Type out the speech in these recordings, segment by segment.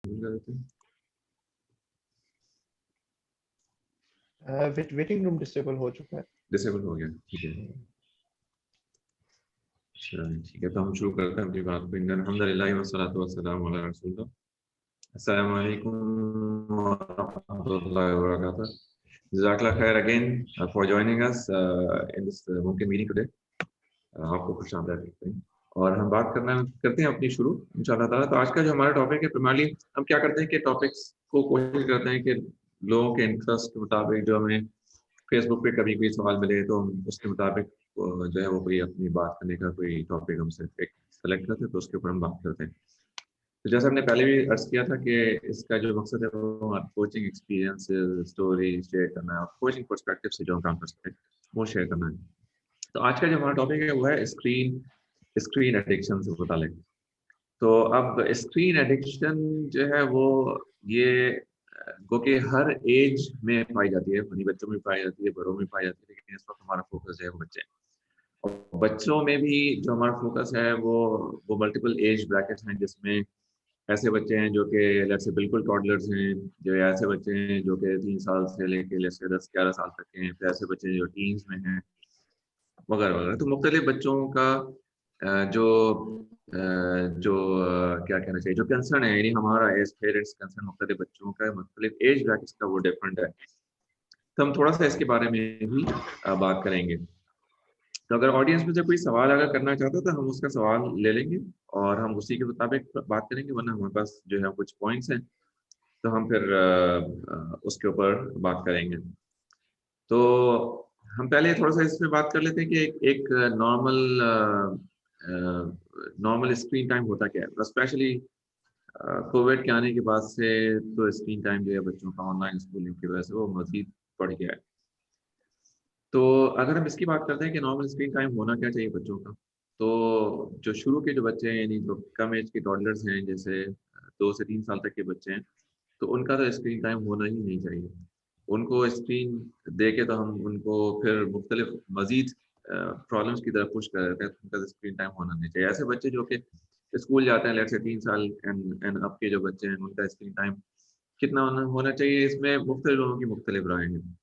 कर देते हैं। वेटिंग रूम डिसेबल हो चुका है। डिसेबल हो गया, ठीक है। अच्छा ठीक है, तो हम शुरू करते हैं अपनी बात को। अल्हम्दुलिल्लाह वस्सलातु वस्सलामु अला रसूलिल्लाह। अस्सलामु अलैकुम व रहमतुल्लाहि व बरकातुहू। जज़ाकल्लाह खैर again for joining us in this मुमकिन मीटिंग टुडे। आपको खुशामदीद कहते हैं और हम बात करते हैं अपनी शुरू इंशाअल्लाह ताला। तो आज का जो हमारा टॉपिक है, प्राइमरली हम क्या करते हैं कि टॉपिक्स को कोशिश करते हैं कि लोगों के इंटरेस्ट के मुताबिक, जो हमें फेसबुक पे कभी कोई सवाल मिले तो हम उसके मुताबिक जो है वो कोई अपनी बात करने का कोई टॉपिक हम सिर्फ एक सेलेक्ट करते हैं, तो उसके ऊपर हम बात करते हैं। तो जैसे हमने पहले भी अर्ज किया था कि इसका जो मकसद है वो कोचिंग एक्सपीरियंस स्टोरी शेयर करना है और कोचिंग पर्सपेक्टिव से जो हम काम कर सकते हैं वो शेयर करना है। तो आज का जो हमारा टॉपिक है वो है स्क्रीन स्क्रीन एडिक्शन से मुतालिक। तो अब स्क्रीन एडिक्शन जो है वो ये गो कि हर एज में पाई जाती है, बड़ी बच्चों में पाई जाती है, बड़ों में पाई जाती है, लेकिन इस वक्त हमारा फोकस है वो बच्चे। और बच्चों में भी जो हमारा फोकस है वो मल्टीपल एज ब्रैकेट्स हैं, जिसमें ऐसे बच्चे हैं जो कि लेट्स से बिल्कुल टॉडलर्स हैं, जो ऐसे बच्चे हैं जो कि 3 साल से लेके लेट्स से 10-11 साल तक के हैं, फिर ऐसे बच्चे जो टीन्स में हैं वगैरह वगैरह। तो मुख्तलिफ बच्चों का जो क्या कहना चाहिए, जो कंसर्न है, यानी हमारा एज पेरेंट्स कंसर्न मुख्तलिफ बच्चों का मुख्तलिफ एज ब्रैकेट्स का वो डिफरेंट है। तो हम थोड़ा सा इसके बारे में भी बात करेंगे। तो अगर ऑडियंस में से कोई सवाल अगर करना चाहता है तो हम उसका सवाल ले लेंगे और हम उसी के मुताबिक बात करेंगे, वरना हमारे पास जो है कुछ पॉइंट्स हैं तो हम फिर उसके ऊपर बात करेंगे। तो हम पहले थोड़ा सा इसमें बात कर लेते हैं कि एक नॉर्मल स्क्रीन टाइम होता क्या है। स्पेशली कोविड के आने के बाद से तो स्क्रीन टाइम जो है बच्चों का ऑनलाइन स्कूलिंग की वजह से वो मजीद बढ़ गया है। तो अगर हम इसकी बात करते हैं कि नॉर्मल स्क्रीन टाइम होना क्या चाहिए बच्चों का, तो जो शुरू के जो बच्चे हैं, यानी जो कम एज के टॉडलर्स हैं, जैसे 2 से 3 साल तक के बच्चे हैं, तो उनका तो स्क्रीन टाइम होना ही नहीं चाहिए। उनको स्क्रीन दे के तो हम उनको फिर मुख्तलिफ मजीद प्रॉब्लम्स की तरफ पुश कर देते हैं, तो उनका स्क्रीन टाइम होना नहीं चाहिए। ऐसे बच्चे जो कि स्कूल जाते हैं, लेट से 3 साल एंड अब के जो बच्चे हैं, उनका स्क्रीन टाइम कितना होना चाहिए, इसमें मुख्तलिफ लोगों की मुख्तलिफ राय हैं।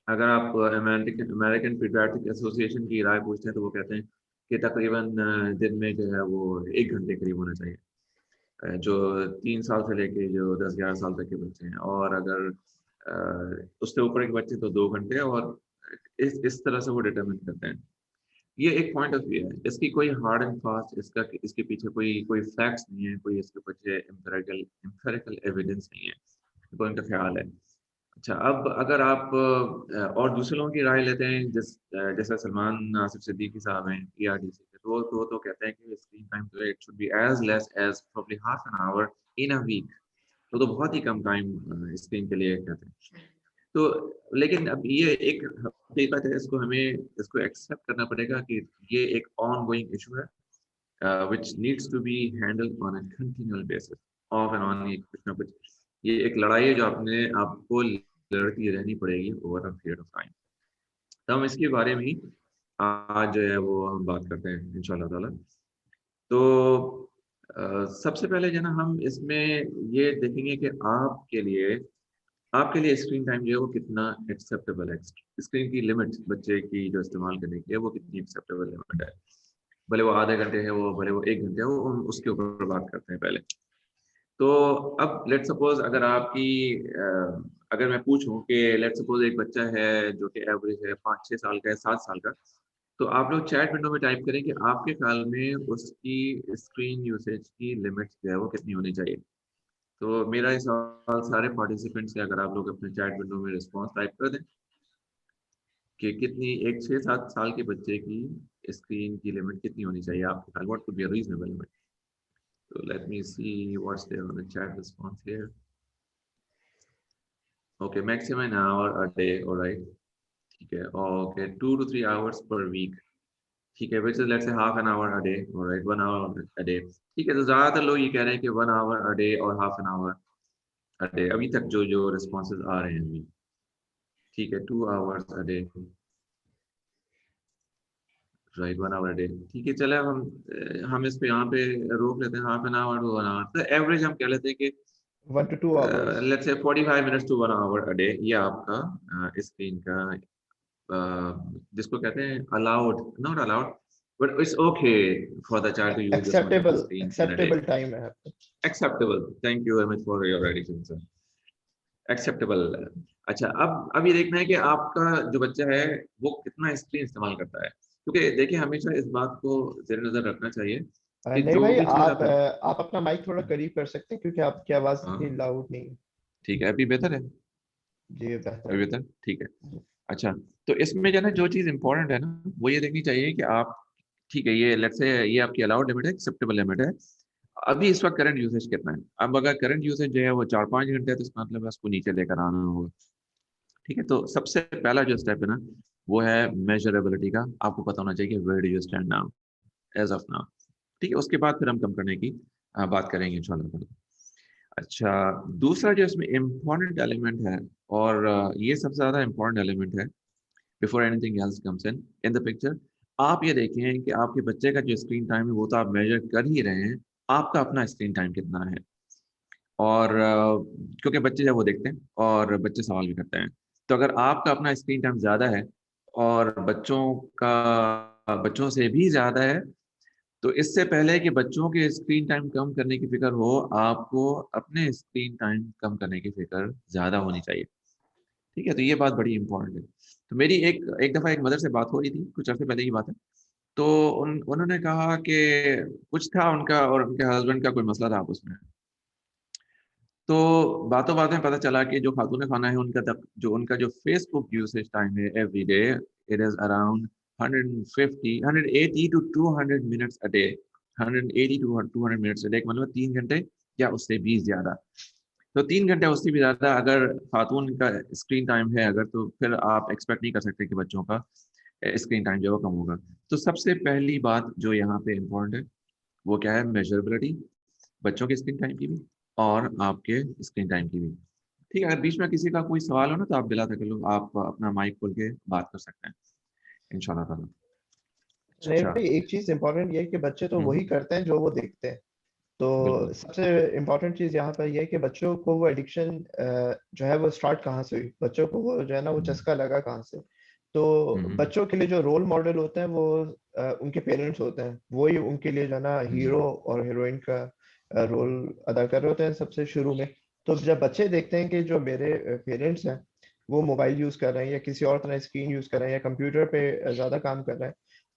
अगर आप अमेरिकन अमेरिकन पीडियाट्रिक एसोसिएशन की राय पूछते हैं तो वो कहते हैं कि तकरीबन दिन में जो है वो 1 घंटे करीब होना चाहिए, जो 3 साल से लेके जो 10-11 साल तक के बच्चे हैं। और अगर उससे ऊपर के बच्चे तो 2 घंटे, और इस तरह से वो डिटरमिन करते हैं। ये एक पॉइंट ऑफ व्यू है, इसकी कोई हार्ड एंड फास्ट इसके पीछे कोई कोई फैक्ट्स नहीं है, कोई इसके पीछे एम्पेरिकल एविडेंस नहीं है, तो इनका ख्याल है। अच्छा, अब अगर आप और दूसरे लोगों की राय लेते हैं, जैसे सलमान आसिफ सिद्दीकी साहब हैं ERDC के, तो कहते हैं कि स्क्रीन टाइम जो है it should be as less as probably half an hour in a week. तो बहुत ही कम टाइम स्क्रीन के लिए कहते हैं। तो लेकिन अब ये एक हकीकत है, इसको एक्सेप्ट करना पड़ेगा कि ये एक ऑन गोइंग इशू है, which needs to be handled on a continual basis, of and on. कुछ ना कुछ ये एक लड़ाई है जो आपको लड़ती रहनी पड़ेगी over a period of time. तो हम इसके बारे में ही आज जो है वो हम बात करते हैं इंशाल्लाह ताला। तो सबसे पहले जो है ना, हम इसमें ये देखेंगे कि आपके लिए स्क्रीन टाइम जो है वो कितना एक्सेप्टेबल है। स्क्रीन की लिमिट बच्चे की जो इस्तेमाल करने की है वो कितनी एक्सेप्टेबल लिमिट है। भले वो आधे घंटे है, वो भले वो 1 घंटे है, वो हम उसके ऊपर बात करते हैं पहले। तो अब लेट सपोज अगर मैं पूछूं कि लेट सपोज एक बच्चा है जो कि एवरेज है 5-6 साल का है, 7 साल का, तो आप लोग चैट विंडो में टाइप करें कि आपके ख्याल में उसकी स्क्रीन यूसेज की लिमिट जो है वो कितनी होनी चाहिए। तो मेरा इस सवाल सारे पार्टिसिपेंट्स से, अगर आप लोग अपने चैट विंडो में रिस्पॉन्स टाइप कर दें कि कितनी एक 6-7 साल के बच्चे की स्क्रीन की लिमिट कितनी होनी चाहिए आपके ख्याल, what could be a reasonable limit. So let me see what's there on the chat response here. Okay, maximum an hour a day, all right. ठीक है, okay, 2 to 3 hours per week. ठीक है, which is let's say half an hour a day, all right, 1 hour a day. ठीक है, तो ज़्यादातर लोग ये कह रहे हैं कि 1 hour a day और half an hour a day, अभी तक जो जो responses आ रहे हैं अभी। ठीक है, 2 hours a day, right 1 hour day, ठीक है। चले हम इस पे यहाँ पे रोक लेते हैं, half an hour to 1 hour, तो एवरेज हम कह लेते हैं कि 1 to 2 hours। Let's say 45 minutes to 1 hour a day, ये आपका स्क्रीन का जिसको कहते हैं allowed, not allowed, but it's okay for the child to use this much of acceptable screen in a day. Acceptable time है आपका। Acceptable, thank you very much for your addition sir. Acceptable. अच्छा, अब ये देखना है कि आपका जो बच्चा है वो कितना स्क्रीन इस्तेमाल करता है, क्योंकि देखिए हमेशा इस बात को जेर नजर रखना चाहिए कि नहीं जो भाई, भी चीज आप आप अपना माइक थोड़ा करीब कर सकते हैं क्योंकि आपकी आवाज हाँ इतनी लाउड नहीं है। ठीक है, अभी बेहतर है? जी बेहतर अभी है। बेहतर, ठीक है। अच्छा, तो इसमें जो है ना जो चीज इंपॉर्टेंट है ना वो ये देखनी चाहिए कि आप, ठीक है, ये लेट्स से ये आपकी अलाउड लिमिट है, एक्सेप्टेबल लिमिट है। अभी इस वक्त करंट यूसेज कितना है? अब अगर करंट यूसेज जो है वो 4-5 घंटे है तो इसका मतलब है उसको नीचे लेकर आना होगा। ठीक है, तो सबसे पहला जो स्टेप है ना वो है मेजरेबिलिटी का। आपको पता होना चाहिए कि where do you stand now, as of now. ठीक है, उसके बाद फिर हम कम करने की बात करेंगे इंशाल्लाह। अच्छा, दूसरा जो इसमें इम्पोर्टेंट एलिमेंट है, और ये सबसे ज्यादा इम्पोर्टेंट एलिमेंट है before anything else comes in the picture. आप ये देखें कि आपके बच्चे का जो स्क्रीन टाइम है वो तो आप मेजर कर ही रहे हैं, आपका अपना स्क्रीन टाइम कितना है। और क्योंकि बच्चे जब वो देखते हैं और बच्चे सवाल भी करते हैं, तो अगर आपका अपना स्क्रीन टाइम ज्यादा है और बच्चों से भी ज्यादा है, तो इससे पहले कि बच्चों के स्क्रीन टाइम कम करने की फिक्र हो, आपको अपने स्क्रीन टाइम कम करने की फिक्र ज्यादा होनी चाहिए। ठीक है, तो ये बात बड़ी इंपॉर्टेंट है। तो मेरी एक एक दफा एक मदर से बात हो रही थी, कुछ अर्से पहले की बात है। तो उन्होंने कहा कि कुछ था उनका और उनके हस्बैंड का कोई मसला था आपस में। तो बातों बातों में पता चला कि जो खातून खाना है उनका जो फेसबुक यूसेज टाइम है every day, it is around 180 to 200 minutes a day. 180 to 200 minutes a day, मतलब 3 घंटे या उससे भी ज्यादा। तो 3 घंटे उससे भी ज्यादा अगर खातून का स्क्रीन टाइम है अगर, तो फिर आप एक्सपेक्ट नहीं कर सकते कि बच्चों का स्क्रीन टाइम जो है वो कम होगा। तो सबसे पहली बात जो यहाँ पे इम्पोर्टेंट है वो क्या है? मेजरेबिलिटी, बच्चों के स्क्रीन टाइम की भी और आपके स्क्रीन टाइम की भी। ठीक है, अगर बीच में किसी का कोई सवाल हो ना तो आप बिला तक लो, आप अपना माइक खोल के बात कर सकते हैं इंशाल्लाह ताला। नहीं अच्छा। भाई, एक चीज इंपॉर्टेंट ये है कि बच्चे तो वही हम्म। करते हैं जो वो देखते हैं। तो बिल्कुल। सबसे इम्पोर्टेंट चीज यहाँ पर ये है कि बच्चों को वो एडिक्शन जो है वो स्टार्ट कहाँ से हुई, बच्चों को वो जो है ना वो हम्म। चस्का लगा कहाँ से। तो हम्म। बच्चों के लिए जो रोल मॉडल होते हैं वो उनके पेरेंट्स होते हैं, वही उनके लिए जो है ना हम्म। हीरो और हीरोइन का रोल अदा कर रहे होते हैं सबसे शुरू में। तो जब बच्चे देखते हैं कि जो मेरे पेरेंट्स हैं वो मोबाइल यूज कर रहे हैं या किसी और तरह स्क्रीन यूज कर रहे हैं या कंप्यूटर पे ज्यादा काम कर रहे हैं,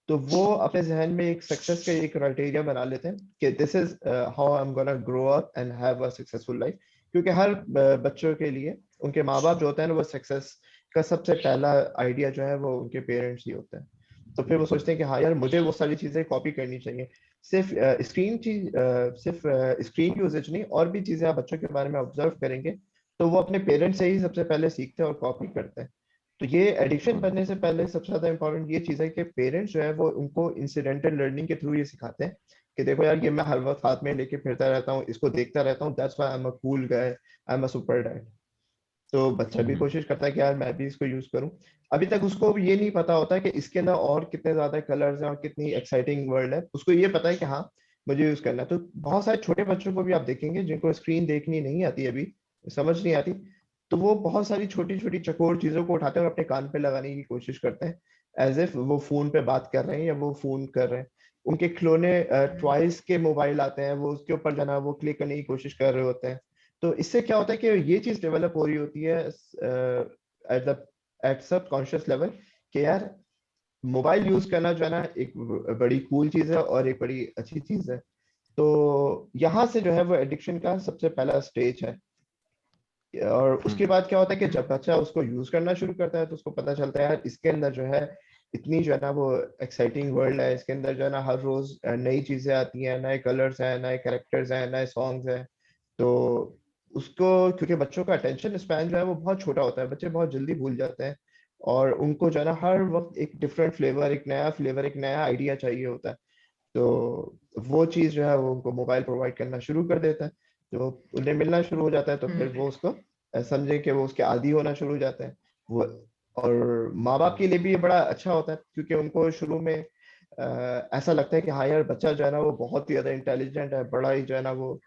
तो वो अपने जहन में एक सक्सेस का एक क्राइटेरिया बना लेते हैं कि this is how I am gonna grow up and have a successful life. क्योंकि हर बच्चों के लिए उनके माँ बाप जो होते हैं ना वो सक्सेस का सबसे पहला आइडिया जो है वो उनके पेरेंट्स ही होते हैं। तो फिर वो सोचते हैं कि हाँ यार मुझे वो सारी चीजें कॉपी करनी चाहिए। सिर्फ सिर्फ स्क्रीन यूजेज नहीं, और भी चीजें आप बच्चों के बारे में ऑब्जर्व करेंगे तो वो अपने पेरेंट्स से ही सबसे पहले सीखते हैं और कॉपी करते हैं। तो ये एडिक्शन बिल्कुल। बनने से पहले सबसे ज्यादा इंपॉर्टेंट ये चीज है कि पेरेंट्स जो है वो उनको इंसिडेंटल लर्निंग के थ्रू ये सिखाते हैं कि देखो यार ये मैं हर वक्त हाथ में लेके फिरता रहता हूँ, इसको देखता रहता हूँ, that's why I am a cool guy, I am a super dad. तो बच्चा भी हम्म। कोशिश करता है कि यार मैं भी इसको यूज करूं। अभी तक उसको ये नहीं पता होता कि इसके अंदर और कितने ज्यादा कलर्स हैं और कितनी एक्साइटिंग वर्ल्ड है। उसको ये पता है कि हाँ मुझे यूज करना है। तो बहुत सारे छोटे बच्चों को भी आप देखेंगे जिनको स्क्रीन देखनी नहीं आती अभी, समझ नहीं आती, तो वो बहुत सारी छोटी छोटी चकोर चीजों को उठाते हैं और अपने कान पे लगाने की कोशिश करते हैं, एज इफ वो फोन पे बात कर रहे हैं या वो फोन कर रहे हैं। उनके खिलौने ट्वाइस के मोबाइल आते हैं, वो उसके ऊपर जाना वो क्लिक करने की कोशिश कर रहे होते हैं। तो इससे क्या होता है कि ये चीज डेवलप हो रही होती है एट द एट सब कॉन्शियस लेवल कि यार मोबाइल यूज करना जो है ना एक बड़ी कूल चीज है और एक बड़ी अच्छी चीज है। तो यहाँ से जो है वो एडिक्शन का सबसे पहला स्टेज है। और उसके हम्म। बाद क्या होता है कि जब बच्चा उसको यूज करना शुरू करता है तो उसको पता चलता है यार इसके अंदर जो है इतनी जो है ना वो एक्साइटिंग वर्ल्ड है, इसके अंदर जो है ना हर रोज नई चीजें आती हैं, नए कलर्स हैं, नए कैरेक्टर्स हैं, नए सॉन्ग्स हैं। तो उसको, क्योंकि बच्चों का अटेंशन स्पैन जो है वो बहुत छोटा होता है, बच्चे बहुत जल्दी भूल जाते हैं और उनको जो है ना हर वक्त एक डिफरेंट फ्लेवर, एक नया फ्लेवर, एक नया आइडिया चाहिए होता है। तो वो चीज जो है वो उनको मोबाइल प्रोवाइड करना शुरू कर देता है। तो उन्हें मिलना शुरू हो जाता है तो फिर वो उसको समझे कि वो उसके आदी होना शुरू हो जाते हैं वो। और माँ बाप के लिए भी ये बड़ा अच्छा होता है क्योंकि उनको शुरू में ऐसा लगता है कि हाँ यार बच्चा जो है ना वो बहुत ही ज्यादा इंटेलिजेंट है, बड़ा ही जो है ना वो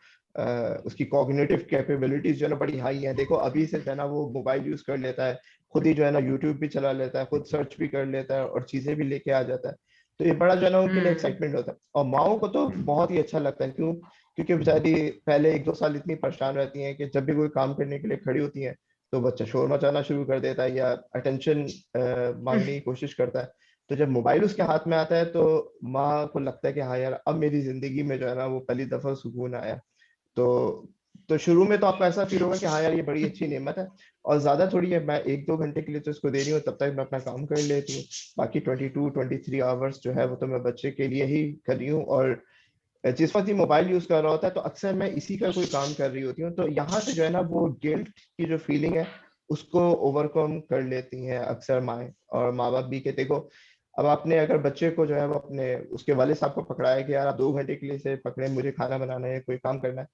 उसकी कॉग्निटिव कैपेबिलिटीज जो है ना बड़ी हाई है। देखो अभी से जो है ना वो मोबाइल यूज कर लेता है, खुद ही जो है ना यूट्यूब भी चला लेता है, खुद सर्च भी कर लेता है और चीजें भी लेके आ जाता है। तो ये बड़ा जो है ना उनके लिए हम्म। एक्साइटमेंट होता है, और माओ को तो बहुत ही अच्छा लगता है। क्यों? क्योंकि बेचारी पहले 1-2 साल इतनी परेशान रहती हैं कि जब भी कोई काम करने के लिए खड़ी होती हैं तो बच्चा शोर मचाना शुरू कर देता है या अटेंशन मांगने की कोशिश करता है। तो जब मोबाइल उसके हाथ में आता है तो माँ को लगता है कि हाँ यार अब मेरी जिंदगी में जो है ना वो पहली दफा सुकून आया। तो शुरू में तो आपको ऐसा फील होगा कि हाँ यार ये बड़ी अच्छी नेमत है, और ज्यादा थोड़ी है, मैं 1-2 घंटे के लिए तो इसको दे रही हूँ, तब तक मैं अपना काम कर लेती हूँ। बाकी 22-23 आवर्स जो है वो तो मैं बच्चे के लिए ही कर रही हूँ। और जिस वक्त ये मोबाइल यूज कर रहा होता है तो अक्सर मैं इसी का कोई काम कर रही होती हूँ, तो यहाँ से जो है ना वो गिल्ट की जो फीलिंग है उसको ओवरकम कर लेती हैं अक्सर माएँ और माँ बाप भी। के देखो अब आपने अगर बच्चे को जो है वो अपने उसके वाले साहब को पकड़ाया कि यार आप 2 घंटे के लिए से पकड़े, मुझे खाना बनाना है, कोई काम करना है,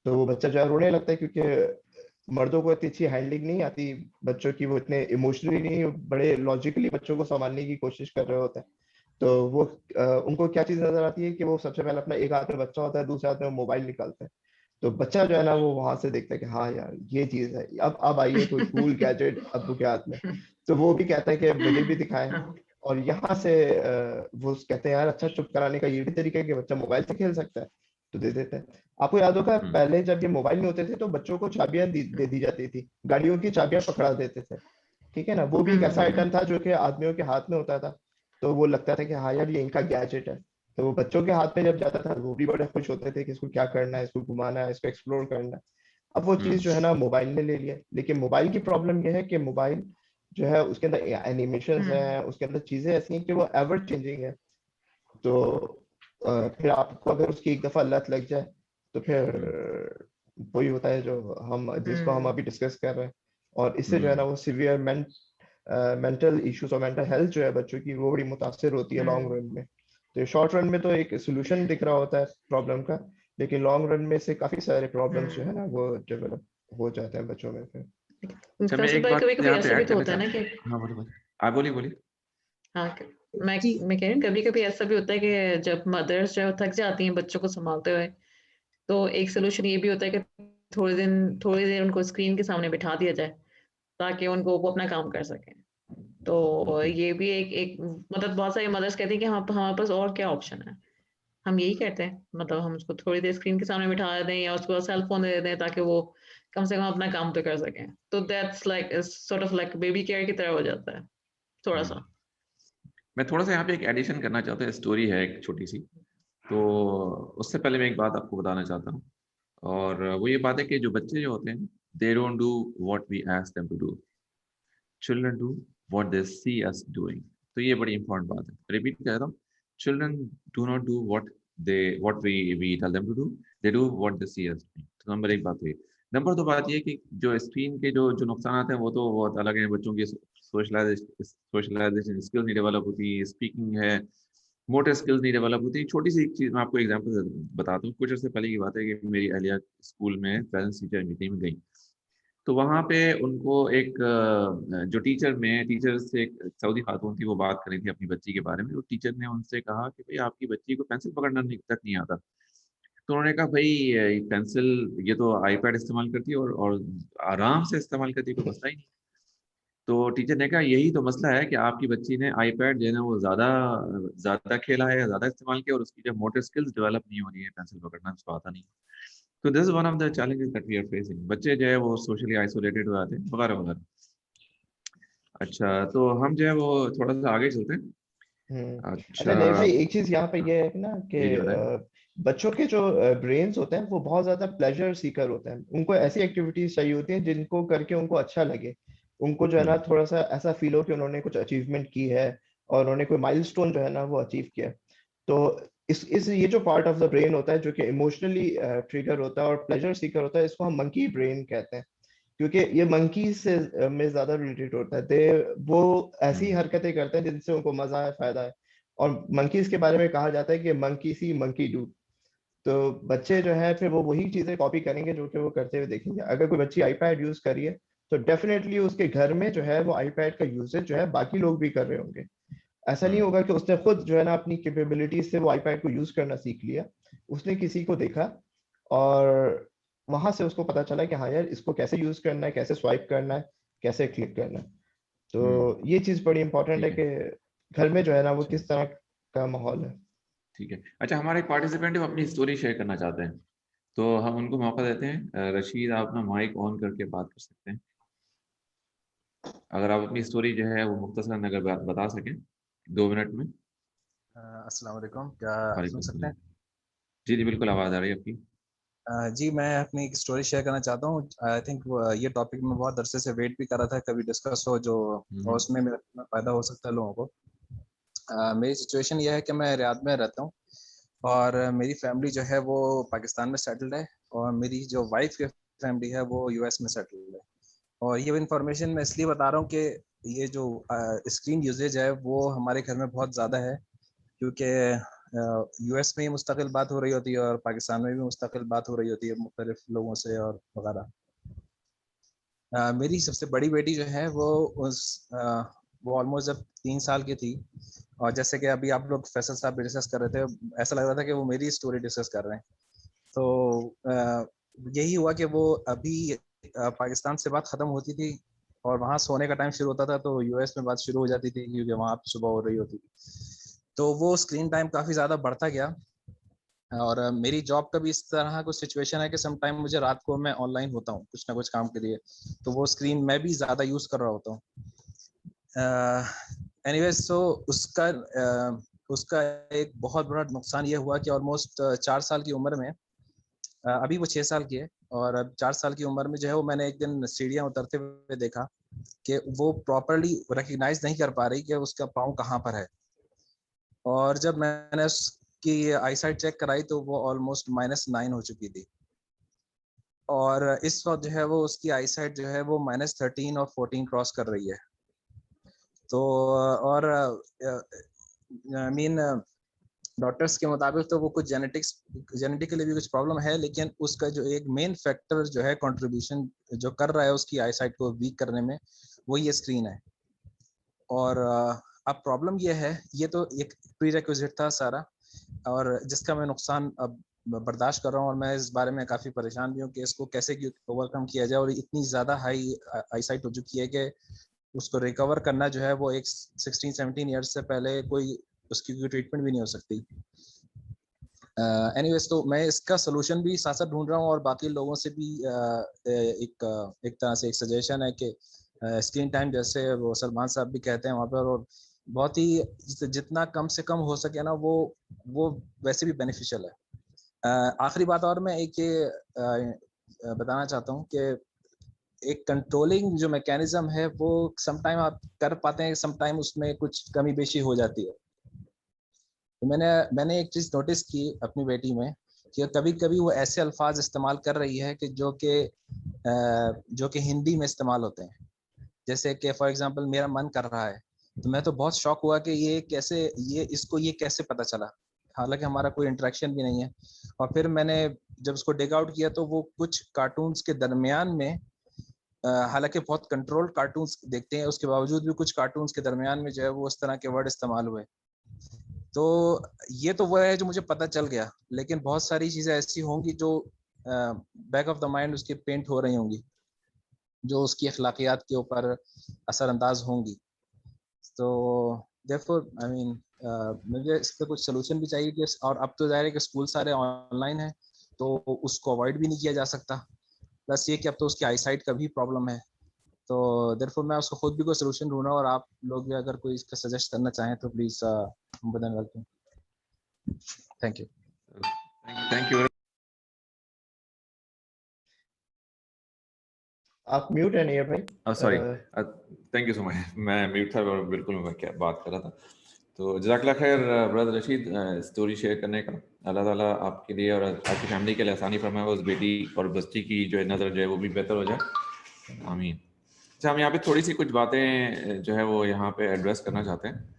तो वो बच्चा जो है रोने लगता है, क्योंकि मर्दों को इतनी अच्छी हैंडलिंग नहीं आती बच्चों की, वो इतने इमोशनली नहीं, बड़े लॉजिकली बच्चों को संभालने की कोशिश कर रहे होते हैं। तो वो उनको क्या चीज नजर आती है कि वो सबसे पहले अपना एक हाथ में बच्चा होता है, दूसरे हाथ में मोबाइल निकालते हैं। तो बच्चा जो है ना वो वहां से देखता है कि हाँ यार ये चीज है, अब आई है कोई कूल गैजेट अब्बू के हाथ में, तो वो भी कहता है कि मुझे भी दिखाएं। हाँ। और यहाँ से वो कहते हैं यार अच्छा चुप कराने का ये भी तरीका है कि बच्चा मोबाइल से खेल सकता है, तो दे देते हैं। आपको याद होगा हम्म, पहले जब ये मोबाइल नहीं होते थे तो बच्चों को चाबियां दे दी जाती थी, गाड़ियों की चाबियां पकड़ा देते थे, ठीक है ना, वो भी एक ऐसा हम्म। आइटम था जो कि आदमियों के हाथ में होता था। तो वो लगता था कि हाँ यार ये इनका गैजेट है। तो वो बच्चों के हाथ में जब जाता था वो भी बड़े खुश होते थे कि इसको क्या करना है, इसको घुमाना है, इसको एक्सप्लोर करना है। अब वो चीज हम्म, जो है ना मोबाइल ने ले लिया, लेकिन मोबाइल की प्रॉब्लम ये है कि मोबाइल जो है उसके अंदर एनिमेशंस हम्म। हैं, उसके अंदर चीजें ऐसी हैं कि वो एवर चेंजिंग है। तो फिर आपको अगर उसकी एक दफा लत लग जाए तो फिर हम्म, वही होता है जो हम जिसको हम हम्म। अभी डिस्कस कर रहे हैं। और इससे जो है ना हम्म, वो सीवियर मेंटल इश्यूज और मेंटल हेल्थ जो है बच्चों की वो बड़ी मुतासिर होती है लॉन्ग हम्म। रन में। तो शॉर्ट रन में तो एक सोल्यूशन दिख रहा होता है प्रॉब्लम का, लेकिन लॉन्ग रन में से काफी सारे प्रॉब्लम्स जो है हम्म। ना वो डेवलप हो जाते हैं बच्चों में फिर। अच्छा मैं कौशल एक भाई बात कभी कभी यहाँ पे ऐसा भी ऐड तो करना होता है ना चाहता कि हूँ। हाँ बोलिए बोलिए, आप बोलिए बोलिए। हाँ मैं कह रही हूँ कभी कभी ऐसा भी होता है कि जब मदर्स जो है वो थक जाती हैं बच्चों को संभालते हुए, तो एक सोल्यूशन ये भी होता है कि थोड़ी देर उनको स्क्रीन के सामने बिठा दिया जाए ताकि उनको वो अपना काम कर सकें। तो बिल्कुल। ये भी एक मतलब बहुत सारी मदर्स कहती हैं कि हाँ हमारे पास और क्या ऑप्शन है। हम यही कहते हैं मतलब हम उसको थोड़ी देर स्क्रीन के सामने बिठा दें या उसको सेल फोन दे दें ताकि वो कम से कम अपना काम तो कर सकें। तो that's like sort of like baby care की तरह हो जाता है थोड़ा हम्म, सा। मैं थोड़ा सा यहाँ पे एक एडिशन करना चाहता हूँ, स्टोरी है एक छोटी सी। तो उससे पहले मैं एक बात आपको बताना चाहता हूँ, और वो ये बात है कि जो बच्चे जो होते हैं, they don't do what we ask them to do, children do what they see us doing. तो ये बड़ी इंपॉर्टेंट बात है, रिपीट कर रहा हूँ। Children do not do what we tell them to do, they do what they see us doing. तो number एक बात हुई। नंबर दो बात ये कि जो स्क्रीन के जो जो नुकसान हैं वो तो बहुत अलग हैं। बच्चों की सोशलाइजेशन स्किल्स नहीं डेवलप होती, स्पीकिंग है, मोटर स्किल्स नहीं डेवलप होती। छोटी सी एक चीज मैं आपको एग्जांपल बताता हूँ। कुछ अर्से पहले की बात है कि मेरी अहलिया स्कूल में पेरेंट्स टीचर मीटिंग में गई। तो वहां पे उनको एक जो टीचर से एक सऊदी खातून थी, वो बात कर रही थी अपनी बच्ची के बारे में। तो टीचर ने उनसे कहा कि भाई आपकी बच्ची को पेंसिल पकड़ना तक नहीं आता। तो उन्होंने कहा भाई ये पेंसिल, ये तो आईपैड इस्तेमाल करती है और आराम से इस्तेमाल करती है, कोई मसला ही नहीं। तो टीचर ने कहा यही तो मसला है कि आपकी बच्ची ने आईपैड जो है ना वो ज्यादा ज्यादा खेला है, ज्यादा इस्तेमाल किया, और उसकी जो मोटर स्किल्स डेवलप नहीं हो रही है, पेंसिल पकड़ना उसको आता नहीं। तो this is one of the challenges that we are facing. बच्चे जो है वो सोशली आइसोलेटेड हो जाते हैं वगैरह वगैरह। अच्छा तो हम जो है वो थोड़ा सा आगे चलते हैं। अच्छा अच्छा। नहीं भाई, एक चीज यहाँ पे ये है ना कि जी जी बताएं। बच्चों के जो ब्रेन्स होते हैं वो बहुत ज्यादा प्लेजर सीकर होते हैं, उनको ऐसी एक्टिविटीज चाहिए होती हैं जिनको करके उनको अच्छा लगे, उनको जो है ना हम्म, थोड़ा सा ऐसा फील हो कि उन्होंने कुछ अचीवमेंट की है और उन्होंने कोई माइलस्टोन जो है ना वो अचीव किया है। तो इस ये जो पार्ट ऑफ द ब्रेन होता है जो कि इमोशनली ट्रिगर होता है और प्लेजर सीकर होता है, इसको हम मंकी ब्रेन कहते हैं, क्योंकि ये मंकी से में ज्यादा रिलेटेड होता है। दे वो ऐसी हम्म, हरकतें करते हैं जिनसे उनको मजा है, फायदा है। और मंकीज के बारे में कहा जाता है कि मंकी सी मंकी डू। तो बच्चे जो है फिर वो वही चीजें कॉपी करेंगे जो कि वो करते हुए देखेंगे। अगर कोई बच्ची आईपैड यूज करी है तो डेफिनेटली उसके घर में जो है वो आईपैड का यूजेज जो है बाकी लोग भी कर रहे होंगे। ऐसा नहीं होगा कि उसने खुद जो है ना अपनी कैपेबिलिटी से वो आईपैड को यूज करना सीख लिया, उसने किसी को देखा और वहां से उसको पता चला कि हाँ यार इसको कैसे यूज करना है, कैसे स्वाइप करना है, कैसे क्लिक करना है। तो ये चीज बड़ी इंपॉर्टेंट है ठीक है। कि घर में जो है ना वो अच्छा, किस तरह का माहौल है। ठीक है। अच्छा, हमारे एक पार्टिसिपेंट है, वो अपनी स्टोरी शेयर करना चाहते हैं, तो हम उनको मौका देते हैं। रशीद, आप अपना माइक ऑन करके बात कर सकते हैं। अगर आप अपनी स्टोरी जो है वो मुख्तसरन अगर बता सकें 2 मिनट में। अस्सलाम वालेकुम, क्या वालेकुम सुन सकते सलाम। हैं? जी जी, बिल्कुल आवाज़ आ रही है आपकी। जी, मैं अपनी एक स्टोरी शेयर करना चाहता हूँ। आई थिंक ये टॉपिक मैं बहुत अरसे से वेट भी कर रहा था कभी डिस्कस हो जो, और उसमें मेरा फ़ायदा हो सकता है लोगों को। मेरी सिचुएशन ये है कि मैं रियाद में रहता हूँ और मेरी फैमिली जो है वो पाकिस्तान में सेटल्ड है और मेरी जो वाइफ की फैमिली है वो यूएस में सेटल्ड है। और ये इन्फॉर्मेशन मैं इसलिए बता रहा हूँ कि ये जो स्क्रीन यूजेज है वो हमारे घर में बहुत ज़्यादा है, क्योंकि यूएस में ही मुस्तकिल बात हो रही होती है और पाकिस्तान में भी मुस्तकिल बात हो रही होती है मुख्तलिफ लोगों से और वगैरह। मेरी सबसे बड़ी बेटी जो है वो ऑलमोस्ट जब 3 साल की थी, और जैसे कि अभी आप लोग फैसल साहब भी डिस्कस कर रहे थे, ऐसा लग रहा था कि वो मेरी स्टोरी डिस्कस कर रहे हैं। तो यही हुआ कि वो अभी पाकिस्तान से बात ख़त्म होती थी और वहाँ सोने का टाइम शुरू होता था, तो यूएस में बात शुरू हो जाती थी क्योंकि वहाँ पे सुबह हो रही होती थी। तो वो स्क्रीन टाइम काफ़ी ज़्यादा बढ़ता गया और मेरी जॉब का भी इस तरह कुछ सिचुएशन है कि सम टाइम मुझे रात को मैं ऑनलाइन होता हूँ कुछ ना कुछ काम के लिए, तो वो स्क्रीन मैं भी ज़्यादा यूज़ कर रहा होता हूँ। एनीवेज, सो उसका एक बहुत बड़ा नुकसान ये हुआ कि ऑलमोस्ट 4 साल की उम्र में, अभी वो 6 साल की है, और अब 4 साल की उम्र में जो है वो मैंने एक दिन सीढ़ियाँ उतरते हुए देखा कि वो प्रॉपरली रिकग्नाइज नहीं कर पा रही कि उसका पाँव कहाँ पर है। और जब मैंने उसकी आईसाइट चेक कराई तो वो ऑलमोस्ट -9 हो चुकी थी, और इस वक्त जो है वो उसकी आईसाइट जो है वो -13 और 14 क्रॉस कर रही है। तो और आई मीन डॉक्टर्स के मुताबिक तो वो कुछ जेनेटिकली भी कुछ प्रॉब्लम है, लेकिन उसका जो एक मेन फैक्टर जो है कंट्रीब्यूशन जो कर रहा है उसकी आईसाइट को वीक करने में, वो ये स्क्रीन है। और अब प्रॉब्लम ये है, ये तो एक प्रीरेक्विजिट था सारा, और जिसका मैं नुकसान अब बर्दाश्त कर रहा हूँ, और मैं इस बारे में काफ़ी परेशान भी हूँ कि इसको कैसे ओवरकम किया जाए। और इतनी ज़्यादा हाई आईसाइट हो चुकी है कि उसको रिकवर करना जो है वो एक 16-17 ईयर्स से पहले कोई उसकी कोई ट्रीटमेंट भी नहीं हो सकती। एनीवेज, तो मैं इसका सोल्यूशन भी साथ साथ ढूंढ रहा हूँ और बाकी लोगों से भी एक तरह से एक सजेशन है कि स्क्रीन टाइम जैसे वो सलमान साहब भी कहते हैं वहाँ पर, और बहुत ही जितना कम से कम हो सके ना वो वैसे भी बेनिफिशियल है। आखिरी बात और मैं एक ये बताना चाहता हूँ कि एक कंट्रोलिंग जो मैकेनिज्म है वो समटाइम आप कर पाते हैं, समटाइम उसमें कुछ कमी बेशी हो जाती है। तो मैंने एक चीज़ नोटिस की अपनी बेटी में कि कभी कभी वो ऐसे अल्फाज इस्तेमाल कर रही है कि जो कि हिंदी में इस्तेमाल होते हैं। जैसे कि फॉर एग्जांपल मेरा मन कर रहा है, तो मैं तो बहुत शॉक हुआ कि ये कैसे पता चला, हालांकि हमारा कोई इंटरेक्शन भी नहीं है। और फिर मैंने जब उसको डिग आउट किया तो वो कुछ कार्टून्स के दरमियान में, हालांकि बहुत कंट्रोल्ड कार्टून्स देखते हैं, उसके बावजूद भी कुछ कार्टून्स के दरमियान में जो है वो इस तरह के वर्ड इस्तेमाल हुए। तो ये तो वो है जो मुझे पता चल गया, लेकिन बहुत सारी चीज़ें ऐसी होंगी जो बैक ऑफ द माइंड उसकी पेंट हो रही होंगी, जो उसकी अखलाकियात के ऊपर असरअंदाज होंगी। तो देयरफॉर आई मीन मुझे इस पर कुछ सोल्यूशन भी चाहिए कि, और अब तो ज़ाहिर है कि स्कूल सारे ऑनलाइन है तो उसको अवॉइड भी नहीं किया जा सकता। प्लस ये कि अब तो उसकी आईसाइट का भी प्रॉब्लम है। तो देयरफॉर मैं उसको खुद भी कोई सोल्यूशन ढूंढ रहा हूँ, और आप लोग भी अगर कोई इसका सजेस्ट करना चाहें तो प्लीज़ बदन welcome. Thank you. Thank you. आप म्यूट है नहीं भाई। Sorry, thank you so much. मैं म्यूट था और बिल्कुल मैं क्या बात कर रहा था। तो जज़ाकल्लाह खैर ब्रदर रशीद, स्टोरी शेयर करने का। अल्लाह ताला आपके लिए और आपकी फैमिली के लिए आसानी फरमाए, उस बेटी और बस्ती की जो है नज़र जो है वो भी बेहतर हो जाए, आमीन। अच्छा, हम यहाँ पे थोड़ी सी कुछ बातें जो है वो यहाँ पे एड्रेस करना चाहते हैं,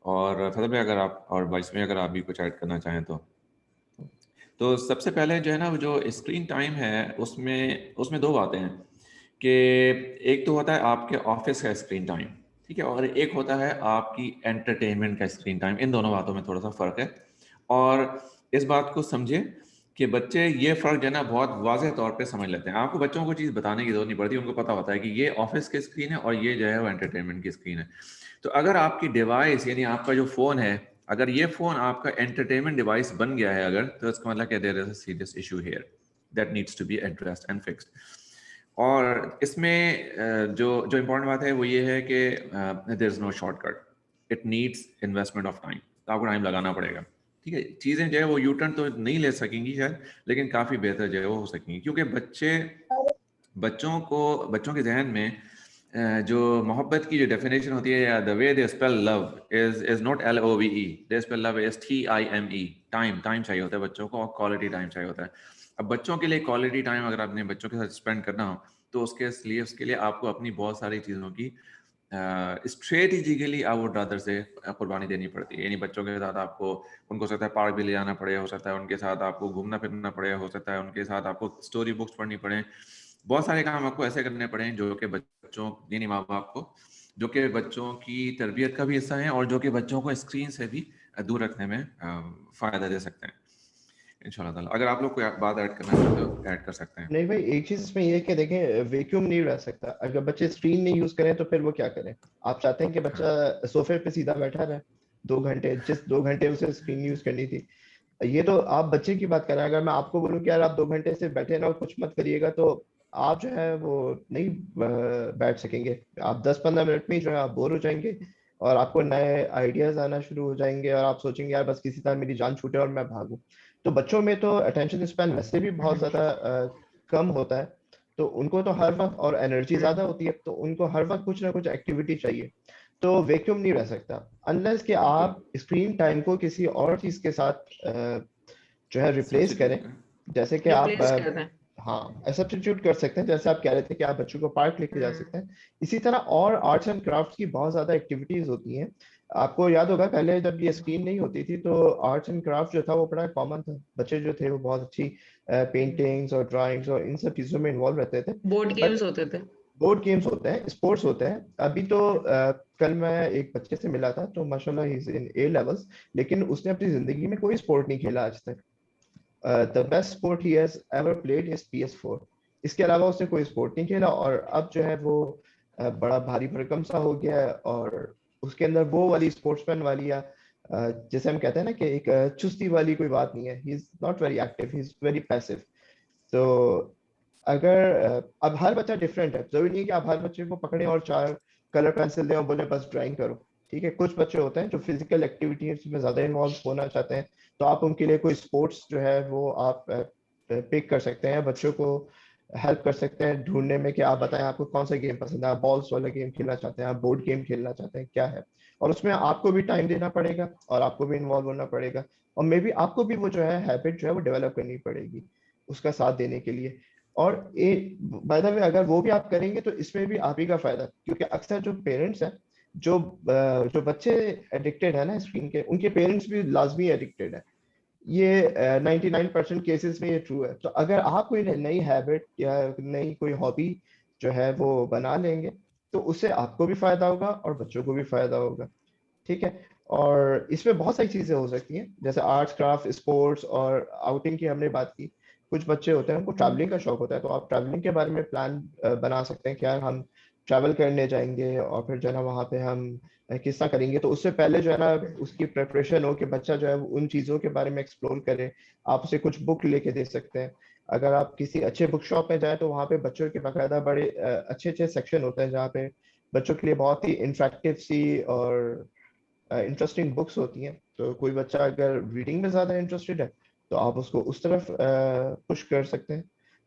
और फैसल भाई अगर आप और वाइस में अगर आप भी कुछ ऐड करना चाहें तो सबसे पहले जो है ना, वो जो स्क्रीन टाइम है उसमें दो बातें हैं कि एक तो होता है आपके ऑफिस का स्क्रीन टाइम, ठीक है, और एक होता है आपकी एंटरटेनमेंट का स्क्रीन टाइम। इन दोनों बातों में थोड़ा सा फर्क है, और इस बात को समझे कि बच्चे ये फर्क जो है ना बहुत वाज़ेह तौर पे समझ लेते हैं। आपको बच्चों को चीज़ बताने की जरूरत नहीं पड़ती, उनको पता होता है कि ये ऑफिस की स्क्रीन है और ये जो है वो एंटरटेनमेंट की स्क्रीन है। तो अगर आपकी डिवाइस यानी आपका जो फ़ोन है, अगर ये फ़ोन आपका एंटरटेनमेंट डिवाइस बन गया है अगर, तो इसका मतलब क्या, there is a serious issue here that needs to be addressed and fixed. और इसमें जो जो इम्पोर्टेंट बात है वो ये है कि there is no shortcut, it needs investment of time. तो आपको टाइम लगाना पड़ेगा, ठीक है। चीज़ें जो है वो यू टर्न तो नहीं ले सकेंगी शायद, लेकिन काफ़ी बेहतर जो है वो हो सकेंगी, क्योंकि बच्चों के जहन में जो मोहब्बत की जो डेफिनेशन होती है, या the way they spell love is not LOVE, they spell love is TIME। Time चाहिए होता है बच्चों को, और क्वालिटी टाइम चाहिए होता है। अब बच्चों के लिए क्वालिटी टाइम अगर आपने बच्चों के साथ स्पेंड करना हो, तो उसके लिए आपको अपनी बहुत सारी चीज़ों की स्ट्रेटेजिकली आई वुड रादर से कुर्बानी देनी पड़ती है। यानी बच्चों के साथ आपको, उनको हो सकता है पार्क भी ले जाना पड़े, हो सकता है उनके साथ आपको घूमना फिरना पड़े, हो सकता है उनके साथ आपको स्टोरी बुक्स पढ़नी पड़े। बहुत सारे काम आपको ऐसे करने पड़े जो कि बच्चों, यानी माँ बाप को, जो कि बच्चों की तरबियत का भी हिस्सा है, और जो कि बच्चों को स्क्रीन से भी दूर रखने में फ़ायदा दे सकते हैं इंशाल्लाह ताला। अगर आप लोग कोई बात ऐड करना चाहते हो तो ऐड कर सकते हैं। नहीं भाई, एक चीज इसमें ये है कि देखें, वैक्यूम नहीं रह सकता। अगर बच्चे स्क्रीन नहीं यूज करें तो फिर वो क्या करें? आप चाहते हैं कि बच्चा सोफे पे सीधा बैठा रहे 2 घंटे, जिस 2 घंटे उसे स्क्रीन यूज करनी थी। ये तो आप बच्चे की बात कर रहे हैं। अगर मैं आपको बोलूं कि यार आप 2 घंटे से बैठे ना और कुछ मत करिएगा, तो आप जो है वो नहीं बैठ सकेंगे। आप 10-15 मिनट में ही जो है आप बोर हो जाएंगे, और आपको नए आइडियाज आना शुरू हो जाएंगे, और आप सोचेंगे यार बस किसी तरह मेरी जान छूटे और मैं भागूं। तो बच्चों में तो अटेंशन स्पैन वैसे भी बहुत ज्यादा कम होता है, तो उनको तो हर वक्त, और एनर्जी ज्यादा होती है, तो उनको हर वक्त कुछ ना कुछ एक्टिविटी चाहिए। तो वैक्यूम नहीं रह सकता अनलेस कि आप स्क्रीन टाइम को किसी और चीज के साथ जो है रिप्लेस करें। जैसे कि आप रिप्लेस कर दें। हाँ, सब्स्टिट्यूट कर सकते हैं। जैसे आप कह रहे थे कि आप बच्चों को पार्क लेके जा सकते हैं, इसी तरह और आर्ट्स एंड क्राफ्ट्स की बहुत ज्यादा एक्टिविटीज होती हैं। आपको याद होगा पहले जब ये स्क्रीन नहीं होती थी तो आर्ट्स एंड क्राफ्ट जो था वो बड़ा कॉमन था। बच्चे जो थे वो बहुत अच्छी पेंटिंग्स और ड्राइंग्स और इन सब चीजों में इन्वॉल्व रहते थे। बोर्ड गेम्स होते थे। बोर्ड गेम्स होते हैं, स्पोर्ट्स होते हैं। अभी तो कल मैं एक बच्चे से मिला था, तो माशाल्लाह he is in A levels, लेकिन उसने अपनी जिंदगी में कोई स्पोर्ट नहीं खेला आज तक। The best sport he has ever played is PS4। इसके अलावा उसने कोई स्पोर्ट नहीं खेला, और अब जो है वो बड़ा भारी भरकम सा हो गया है, और उसके अंदर वो वाली स्पोर्ट्समैन वाली, या जैसे हम कहते हैं ना कि एक चुस्ती वाली कोई बात नहीं है। He is not very active, he is very passive. तो अगर अब हर बच्चा डिफरेंट है, जरूरी नहीं है कि आप हर बच्चे को पकड़े और 4 कलर पेंसिल दें और बोले बस ड्राइंग करो। ठीक है, कुछ बच्चे होते हैं जो फिजिकल एक्टिविटीज में ज्यादा इन्वॉल्व होना चाहते हैं, तो आप उनके लिए कोई स्पोर्ट्स जो है वो आप पिक कर सकते हैं। बच्चों को हेल्प कर सकते हैं ढूंढने में कि आप बताएं आपको कौन सा गेम पसंद है। आप बॉल्स वाला गेम खेलना चाहते हैं, आप बोर्ड गेम खेलना चाहते हैं, क्या है? और उसमें आपको भी टाइम देना पड़ेगा, और आपको भी इन्वॉल्व होना पड़ेगा, और मे बी आपको भी वो जो है हैबिट जो है वो डेवलप करनी पड़ेगी उसका साथ देने के लिए। और बाय द वे अगर वो भी आप करेंगे तो इसमें भी आप ही का फायदा, क्योंकि अक्सर जो पेरेंट्स हैं, जो बच्चे एडिक्टेड है ना स्क्रीन के, उनके पेरेंट्स भी लाजमी एडिक्टेड है। ये 99% केसेस में ये ट्रू है। तो अगर आप कोई नई हैबिट या नई कोई हॉबी जो है वो बना लेंगे, तो उससे आपको भी फायदा होगा और बच्चों को भी फायदा होगा। ठीक है। और इसमें बहुत सारी चीजें हो सकती हैं, जैसे आर्ट्स क्राफ्ट, स्पोर्ट्स और आउटिंग की हमने बात की। कुछ बच्चे होते हैं उनको ट्रैवलिंग का शौक होता है, तो आप ट्रैवलिंग के बारे में प्लान बना सकते हैं कि यार हम ट्रैवल करने जाएंगे, और फिर जो है ना वहाँ पे हम किस्सा करेंगे। तो उससे पहले जो है ना उसकी प्रिपरेशन हो कि बच्चा जो है उन चीज़ों के बारे में एक्सप्लोर करे। आप उसे कुछ बुक लेके दे सकते हैं। अगर आप किसी अच्छे बुक शॉप में जाए तो वहाँ पे बच्चों के बाकायदा बड़े अच्छे अच्छे सेक्शन होते हैं, जहाँ पे बच्चों के लिए बहुत ही इंटरेक्टिव सी और इंटरेस्टिंग बुक्स होती हैं। तो कोई बच्चा अगर रीडिंग में ज्यादा इंटरेस्टेड है तो आप उसको उस तरफ पुश कर सकते हैं।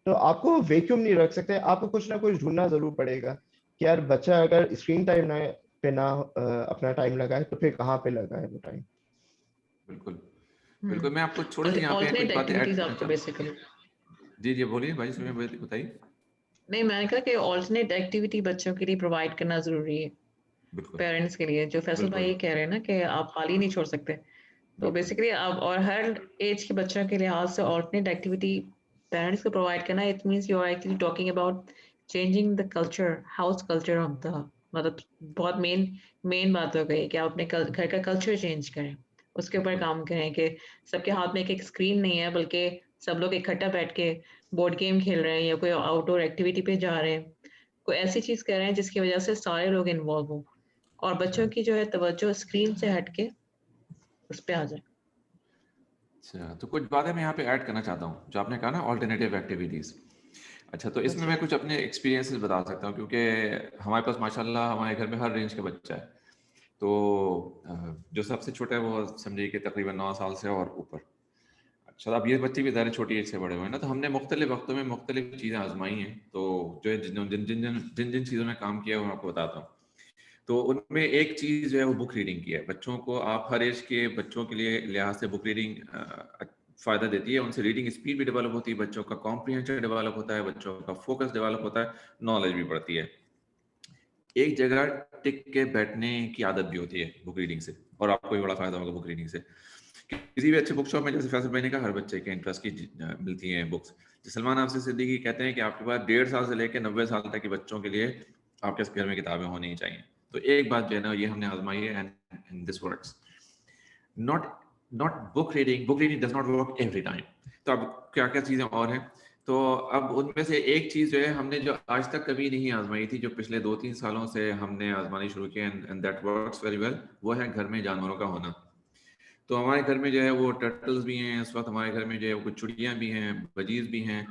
तो आपको वैक्यूम नहीं रख सकते, आपको कुछ ना कुछ ढूंढना जरूर पड़ेगा कि यार बच्चा अगर स्क्रीन टाइम ना पे ना अपना टाइम लगाए तो फिर कहाँ पे लगाए वो टाइम। बिल्कुल बिल्कुल। मैं आपको थोड़ी सी यहाँ पे ऑल्टरनेट कुछ बातें ऐड एक्टिविटीज करना आपको चाहता बेसिकली। हूँ। जी जी बोलिए भाई, सुनिए बताइए। नहीं, मैंने कहा कि ऑल्टरनेट एक्टिविटी बच्चों के लिए प्रोवाइड करना जरूरी है बिल्कुल पेरेंट्स के लिए। जो फैसल भाई बिल्कुल ये कह रहे हैं ना कि आप खाली नहीं छोड़ सकते, तो बिल्कुल बेसिकली आप और हर एज के बच्चों के लिहाज से ऑल्टरनेट एक्टिविटी पेरेंट्स को प्रोवाइड करना, it means you are actually talking about changing the culture, house culture of the मतलब बहुत मेन बात हो गई कि आप अपने घर का कल्चर चेंज करें, उसके ऊपर काम करें कि सबके हाथ में एक स्क्रीन नहीं है, बल्कि सब लोग इकट्ठा बैठ के बोर्ड गेम खेल रहे हैं या कोई आउटडोर एक्टिविटी पे जा रहे हैं, कोई ऐसी चीज कर रहे हैं जिसकी वजह से सारे लोग इन्वॉल्व हो और बच्चों की जो है तवज्जो स्क्रीन से हट के उस पे आ जाए। अच्छा, तो कुछ बातें मैं यहाँ पे ऐड करना चाहता हूँ जो आपने कहा ना, ऑल्टरनेटिव एक्टिविटीज़। अच्छा, तो इसमें मैं कुछ अपने एक्सपीरियंसेस बता सकता हूँ, क्योंकि हमारे पास माशाल्लाह हमारे घर में हर रेंज का बच्चा है। तो जो सबसे छोटा है वो समझिए कि तकरीबन 9 साल से और ऊपर। अच्छा, अब ये बच्चे भी ज़्यादा छोटी एज से बड़े हुए हैं ना, तो हमने मुख्तलिफ वक्तों में मुख्तलिफ चीज़ें आजमाई हैं। तो जो है जिन चीज़ों में काम किया है वो मैं आपको बताता हूँ। तो उनमें एक चीज़ जो है वो बुक रीडिंग की है। बच्चों को आप हर एज के बच्चों के लिए लिहाज से बुक रीडिंग फ़ायदा देती है। उनसे रीडिंग स्पीड भी डेवलप होती है, बच्चों का कॉम्प्रिहेंशन डेवलप होता है, बच्चों का फोकस डेवलप होता है, नॉलेज भी बढ़ती है। एक जगह टिक के बैठने की आदत भी होती है बुक रीडिंग से, और आपको भी बड़ा फ़ायदा होगा बुक रीडिंग से। किसी भी अच्छे बुक शॉप में, जैसे फैसल भाई ने कहा, हर बच्चे के इंटरेस्ट की मिलती हैं बुक्स। सलमान हाफिज़ सिद्दीकी कहते हैं कि आपके पास 1.5 साल से लेकर 90 साल तक के बच्चों के लिए आपके घर में किताबें होनी चाहिए। तो एक बात जो है ना, ये हमने आजमाई है, and this works. Not not book reading does not work every time. तो अब क्या क्या चीज़ें और हैं, तो अब उनमें से एक चीज़ जो है हमने जो आज तक कभी नहीं आजमाई थी, जो पिछले 2-3 सालों से हमने आजमानी शुरू की, and that works very well, वो है घर में जानवरों का होना। तो हमारे घर में जो है वो टर्टल्स भी हैं इस वक्त, हमारे घर में जो है वो कुछ चिड़ियाँ भी हैं, बजीज भी हैं,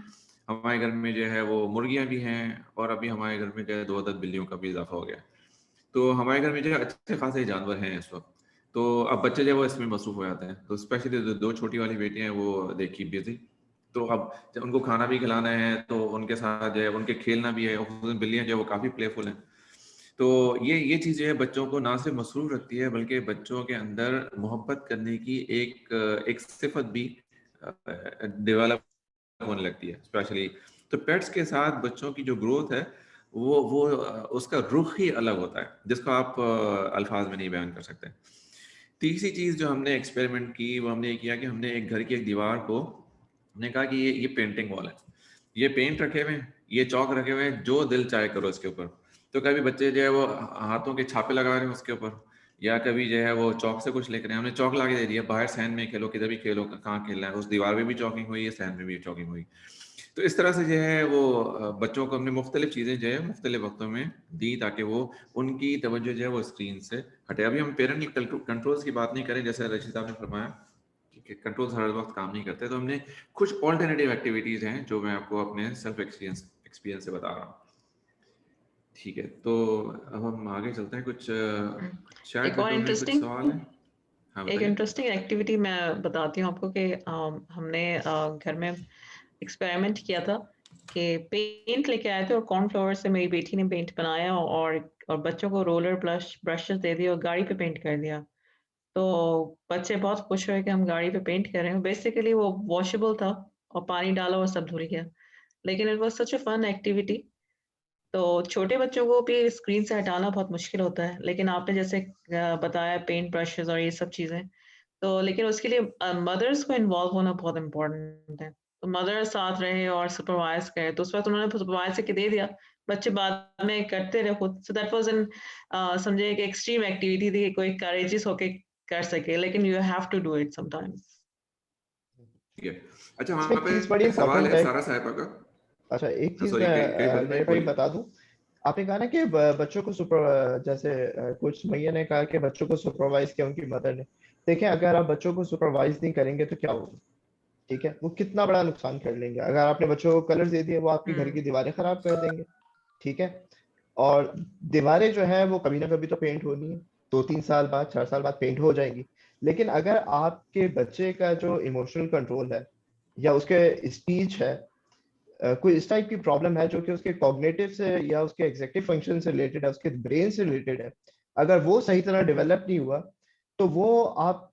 हमारे घर में जो है वो मुर्गियाँ भी हैं, और अभी हमारे घर में जो है 2 अदद बिल्लियों का भी इजाफा हो गया। तो हमारे घर में जो है अच्छे खासे जानवर हैं इस वक्त। तो अब बच्चे जो है वो इसमें मसरूफ हो जाते हैं। तो स्पेशली जो 2 छोटी वाली बेटियाँ हैं वो दे कीप बिजी। तो अब जब उनको खाना भी खिलाना है तो उनके साथ जो है उनके खेलना भी है, और खुसूसन बिल्लियाँ जो है वो काफ़ी प्लेफुल हैं। तो ये चीज़ जो है बच्चों को ना सिर्फ मसरूफ रखती है, बल्कि बच्चों के अंदर मोहब्बत करने की एक सिफत भी डेवलप होने लगती है स्पेशली। तो पेट्स के साथ बच्चों की जो ग्रोथ है उसका रुख ही अलग होता है, जिसको आप अल्फाज में नहीं बयान कर सकते। तीसरी चीज़ जो हमने एक्सपेरिमेंट की, वो हमने ये किया कि हमने एक घर की एक दीवार को, हमने कहा कि ये पेंटिंग वॉल है, ये पेंट रखे हुए हैं, ये चौक रखे हुए हैं, जो दिल चाहे करो इसके ऊपर। तो कभी बच्चे जो है वो हाथों के छापे लगा रहे हैं उसके ऊपर, या कभी जो है वो चौक से कुछ लिख रहे हैं। हमने चौक ला के दे दिया, बाहर सैंड में खेलो, किधर भी खेलो, कहाँ खेलना है, उस दीवार में भी चौकिंग हुई है, सैंड में भी चौकिंग हुई। तो इस तरह से जो है वो बच्चों को हमने मुख्तलिफ चीज़ें जो है मुख्तलिफ वक्तों में दी, ताकि वो उनकी तवज्जो जो है वो स्क्रीन से हटे। अभी हम पेरेंटल कंट्रोल्स की बात नहीं करें, जैसे रशीद साहब ने फरमाया कि कंट्रोल्स हर वक्त काम नहीं करते। तो हमने कुछ ऑल्टरनेटिव एक्टिविटीज़ हैं जो मैं आपको अपने सेल्फ एक्सपीरियंस से बता रहा हूँ। ठीक है, तो अब हम आगे चलते हैं। कुछ चैट एक और विंडो में कुछ सवाल है? हाँ, एक बताइए। इंटरेस्टिंग एक्टिविटी मैं बताती हूँ आपको कि हमने घर में एक्सपेरिमेंट किया था कि पेंट लेके आए थे और कॉर्नफ्लोवर से मेरी बेटी ने पेंट बनाया और बच्चों को रोलर ब्रशेस दे दिए और गाड़ी पे पेंट कर दिया। तो बच्चे बहुत खुश हुए कि हम गाड़ी पे पेंट कर रहे हैं। बेसिकली वो वॉशेबल था और पानी डाला और सब धुल गया। लेकिन it was such a fun activity. तो छोटे बच्चों को भी स्क्रीन से हटाना बहुत मुश्किल होता है। लेकिन आपने जैसे बताया पेंट ब्रशेस और ये सब चीज़ें, तो लेकिन उसके लिए मदर्स को इन्वॉल्व होना बहुत इम्पोर्टेंट है। तो मदर साथ रहे और सुपरवाइज़ करे, तो उस वक़्त उन्होंने सुपरवाइज़ करके दे दिया, बच्चे बाद में करते रहे खुद। सो दैट वाज़ एन समझिए एक एक्सट्रीम एक्टिविटी थी, कोई करेजियस होके कर सके, लेकिन you have to do it sometimes. ठीक है। अच्छा, इसमें वहाँ एक पे चीज बड़ी एक सवाल इंपॉर्टेंट है है। सारा साहिबा का। अच्छा, एक चीज सॉरी, कहीं मैं फैसल भाई मेरे भाई बोलिए। बता दूं। आपने कहा ना कि बच्चों को सुपर जैसे कुछ भैया ने कहा कि बच्चों को सुपरवाइज किया उनकी मदर ने। देखिए, अगर आप बच्चों को सुपरवाइज नहीं करेंगे तो क्या होगा? ठीक है, वो कितना बड़ा नुकसान कर लेंगे। अगर आपने बच्चों को कलर्स दे दिए, वो आपके घर की हुँ। दीवारें खराब कर देंगे। ठीक है। और दीवारें जो है वो कभी ना कभी तो पेंट होनी है, 2-3 साल बाद, 4 साल बाद पेंट हो जाएगी। लेकिन अगर आपके बच्चे का जो इमोशनल कंट्रोल है या उसके स्पीच है, कोई इस टाइप की प्रॉब्लम है जो कि उसके कॉग्निटिव से या उसके एग्जीक्यूटिव फंक्शन से रिलेटेड है, उसके ब्रेन से रिलेटेड है, अगर वो सही तरह डेवलप नहीं हुआ, तो वो आप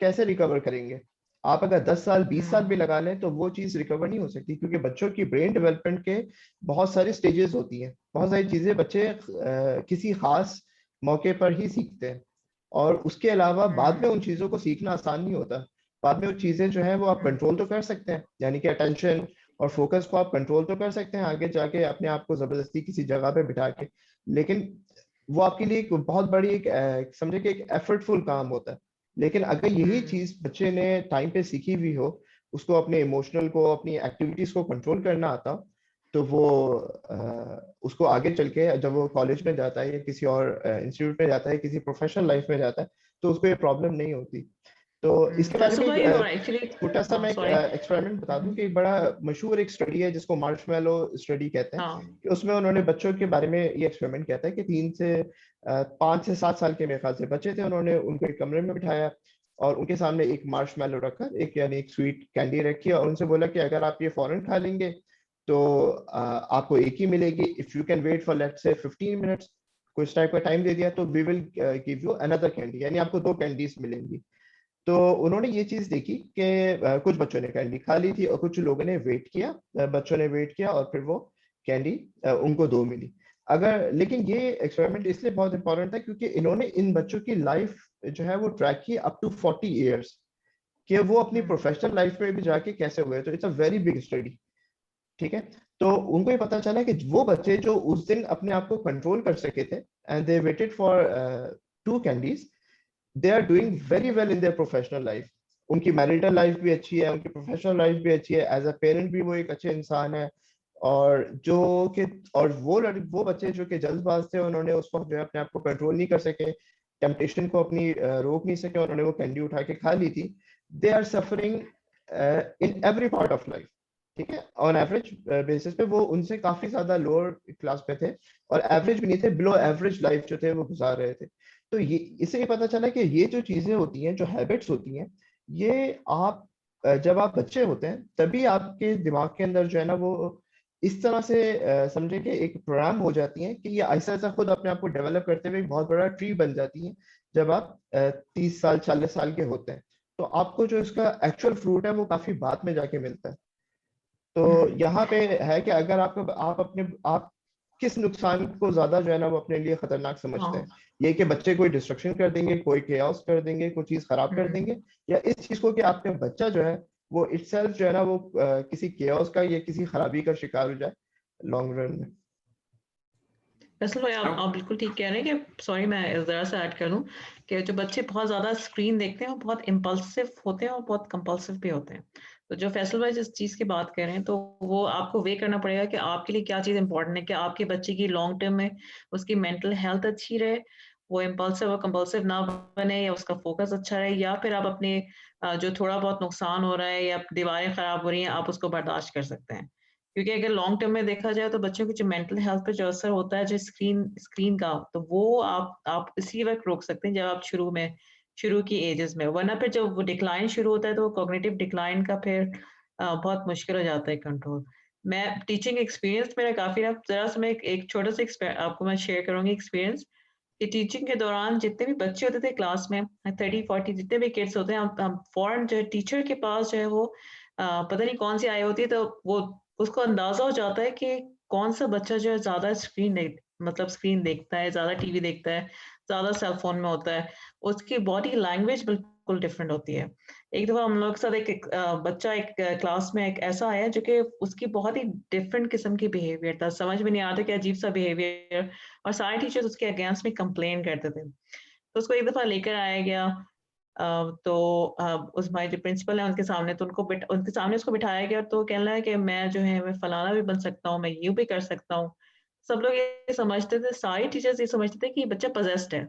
कैसे रिकवर करेंगे? आप अगर 10 साल 20 साल भी हुँ। लगा लें तो वो चीज रिकवर नहीं हो सकती, क्योंकि बच्चों की ब्रेन डेवलपमेंट के बहुत सारी स्टेजेस होती हैं। बहुत सारी चीजें बच्चे किसी खास मौके पर ही सीखते हैं, और उसके अलावा बाद में हुँ। उन चीजों को सीखना आसान नहीं होता। बाद में वो चीजें जो है वो आप हुँ। कंट्रोल तो कर सकते हैं, यानी कि अटेंशन और फोकस को आप कंट्रोल तो कर सकते हैं आगे जाके अपने आप को जबरदस्ती किसी जगह पे बिठा के। लेकिन वो आपके लिए एक बहुत बड़ी एक समझे कि एक एफर्टफुल काम होता है। लेकिन अगर यही चीज बच्चे ने टाइम पे सीखी हुई हो, उसको अपने इमोशनल को, अपनी एक्टिविटीज को कंट्रोल करना आता, तो वो उसको आगे चल के जब वो कॉलेज में जाता है या किसी और इंस्टीट्यूट में जाता है, किसी प्रोफेशनल लाइफ में जाता है, तो उसको ये प्रॉब्लम नहीं होती। तो इसके बारे में भाई एक और एक्चुअली छोटा सा मैं एक सॉरी एक्सपेरिमेंट बता दूं कि एक बड़ा मशहूर एक स्टडी है जिसको मार्शमैलो स्टडी कहते हैं, हाँ कि उसमें उन्होंने बच्चों के बारे में ये एक्सपेरिमेंट किया था कि 5 से 7 साल के मेरे ख्याल से बच्चे थे, उन्होंने उनको एक कमरे में बिठाया और उनके सामने एक मार्शमैलो रखा, एक यानी एक स्वीट कैंडी रखी, और उनसे बोला कि अगर आप ये फौरन खा लेंगे तो आपको एक ही मिलेगी, if you can wait for let's say 15 minutes, कुछ टाइप का टाइम दे दिया, तो we will give you another candy, यानी आपको 2 कैंडीज मिलेंगी। तो उन्होंने ये चीज देखी कि कुछ बच्चों ने कैंडी खा ली थी और कुछ लोगों ने वेट किया, बच्चों ने वेट किया और फिर वो कैंडी उनको 2 मिली। अगर लेकिन ये एक्सपेरिमेंट इसलिए बहुत इंपॉर्टेंट था क्योंकि इन्होंने इन बच्चों की लाइफ जो है वो ट्रैक की अप टू 40 ईयर्स, कि वो अपनी प्रोफेशनल लाइफ में भी जाके कैसे हुए। तो it's a very big study, ठीक है। तो उनको ये पता चला कि वो बच्चे जो उस दिन अपने आप को कंट्रोल कर सके थे and they waited for 2 candies, they are doing very well in their professional life. उनकी मैरिटल लाइफ भी अच्छी है, उनकी प्रोफेशनल लाइफ भी अच्छी है, एज अ पेरेंट भी वो एक अच्छे इंसान है। और जो कि और वो बच्चे जो कि जल्दबाज थे, उन्होंने उस वक्त जो है अपने आप को कंट्रोल नहीं कर सके, टेम्पटेशन को अपनी रोक नहीं सके, उन्होंने वो कैंडी उठा के खा ली थी। They are suffering in every part of life, ठीक है। ऑन एवरेज बेसिस पे वो उनसे काफी ज्यादा लोअर क्लास पे थे, और एवरेज भी नहीं थे, बिलो एवरेज लाइफ जो थे वो गुजार रहे थे। तो ये इससे ये पता चला कि ये जो चीजें होती हैं, जो हैबिट्स होती हैं, ये आप जब आप बच्चे होते हैं तभी आपके दिमाग के अंदर जो है ना वो इस तरह से समझे कि एक प्रोग्राम हो जाती हैं कि ये ऐसा ऐसा खुद अपने आप को डेवलप करते हुए एक बहुत बड़ा ट्री बन जाती है जब आप 30 साल 40 साल के होते हैं। तो आपको जो इसका एक्चुअल फ्रूट है वो काफी बाद में जाके मिलता है। तो यहाँ पे है कि अगर आप किस नुकसान को ज्यादा जो है ना वो अपने लिए खतरनाक समझते हैं, हाँ ये कि बच्चे कोई डिस्ट्रक्शन कर देंगे, कोई केओस कर देंगे, कोई चीज खराब कर देंगे, या इस चीज को कि आपका बच्चा जो है वो इटसेल्फ जो है ना वो किसी केओस का या किसी खराबी का शिकार हो जाए लॉन्ग रन में। वैसे भाई आप बिल्कुल ठीक कह रहे हैं कि सॉरी मैं जरा सा ऐड कर लूं कि जो बच्चे बहुत ज्यादा स्क्रीन देखते हैं वो बहुत इम्पल्सिव होते हैं और बहुत कंपल्सिव भी होते हैं। तो जो फैसल भाई जिस चीज की बात कर रहे हैं तो वो आपको वे करना पड़ेगा कि आपके लिए क्या चीज इंपॉर्टेंट है, कि आपके बच्चे की लॉन्ग टर्म में उसकी मेंटल हेल्थ अच्छी रहे, वो इम्पल्सिव और कंपल्सिव ना बने, या उसका फोकस अच्छा रहे, या फिर आप अपने जो थोड़ा बहुत नुकसान हो रहा है या दीवारें खराब हो रही हैं आप उसको बर्दाश्त कर सकते हैं। क्योंकि अगर लॉन्ग टर्म में देखा जाए तो बच्चों की जो मेंटल हेल्थ पे जो असर होता है जो स्क्रीन का, तो वो आप इसी वक्त रोक सकते हैं जब आप शुरू की एजेस में, वरना फिर जब वो डिक्लाइन शुरू होता है तो कॉग्निटिव डिक्लाइन का फिर बहुत मुश्किल हो जाता है कंट्रोल। मैं टीचिंग एक्सपीरियंस मेरा काफी रहा, जरा सा मैं एक छोटा सा आपको मैं शेयर करूंगी एक्सपीरियंस कि टीचिंग के दौरान जितने भी बच्चे होते थे क्लास में 30-40 जितने भी किड्स होते हैं, हम फौरन जो है टीचर के पास जो है वो पता नहीं कौन सी आई होती है, तो वो उसको अंदाजा हो जाता है कि कौन सा बच्चा जो है ज्यादा मतलब स्क्रीन देखता है, ज्यादा टीवी देखता है, ज्यादा सेल फोन में होता है, उसकी बॉडी लैंग्वेज बिल्कुल डिफरेंट होती है। एक दफा हम लोग के साथ बच्चा एक क्लास में एक ऐसा आया जो कि उसकी बहुत ही डिफरेंट किस्म की बिहेवियर था, समझ में नहीं आता कि अजीब सा बिहेवियर, और सारे टीचर्स उसके अगेंस्ट में कंप्लेन करते थे। तो उसको एक दफा लेकर आया गया, तो उस हमारे जो प्रिंसिपल है उनके सामने, तो उनके सामने उसको बिठाया गया, तो कहने लगा कि मैं जो है मैं फलाना भी बन सकता हूँ, मैं यूँ भी कर सकता हूँ। सब लोग ये समझते थे, सारे टीचर्स ये समझते थे कि ये बच्चा पजेस्ड है।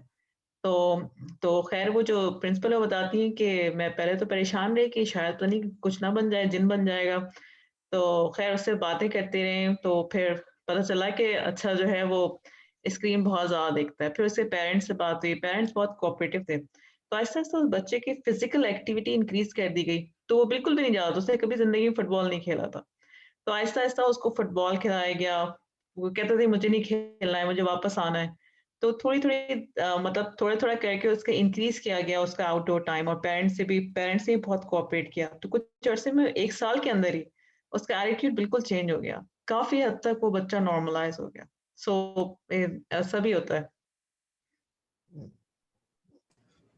तो खैर वो जो प्रिंसिपल है वो बताती हैं कि मैं पहले तो परेशान रही कि शायद तो नहीं कुछ ना बन जाए, जिन बन जाएगा। तो खैर उससे बातें करते रहे, तो फिर पता चला कि अच्छा जो है वो स्क्रीन बहुत ज़्यादा देखता है। फिर उसके पेरेंट्स से बात हुई, पेरेंट्स बहुत कोऑपरेटिव थे। तो आहिस्ता-आहिस्ता उस बच्चे की फिज़िकल एक्टिविटी इंक्रीज़ कर दी गई। तो वो बिल्कुल भी नहीं जाता, उसने कभी ज़िंदगी में फुटबॉल नहीं खेला था। तो आहिस्ता-आहिस्ता उसको फुटबॉल खिलाया गया। वो कहता था मुझे नहीं खेलना है, मुझे वापस आना है। तो थोड़ी-थोड़ी मतलब थोड़ा-थोड़ा करके उसका इंक्रीज़ किया गया उसका आउटडोर टाइम, और पेरेंट्स ने भी बहुत कोऑपरेट किया। तो कुछ अरसे में 1 साल के अंदर ही उसका एटीट्यूड बिल्कुल चेंज हो गया। काफ़ी हद तक वो बच्चा नॉर्मलाइज़ हो गया। सो ऐसा भी होता है।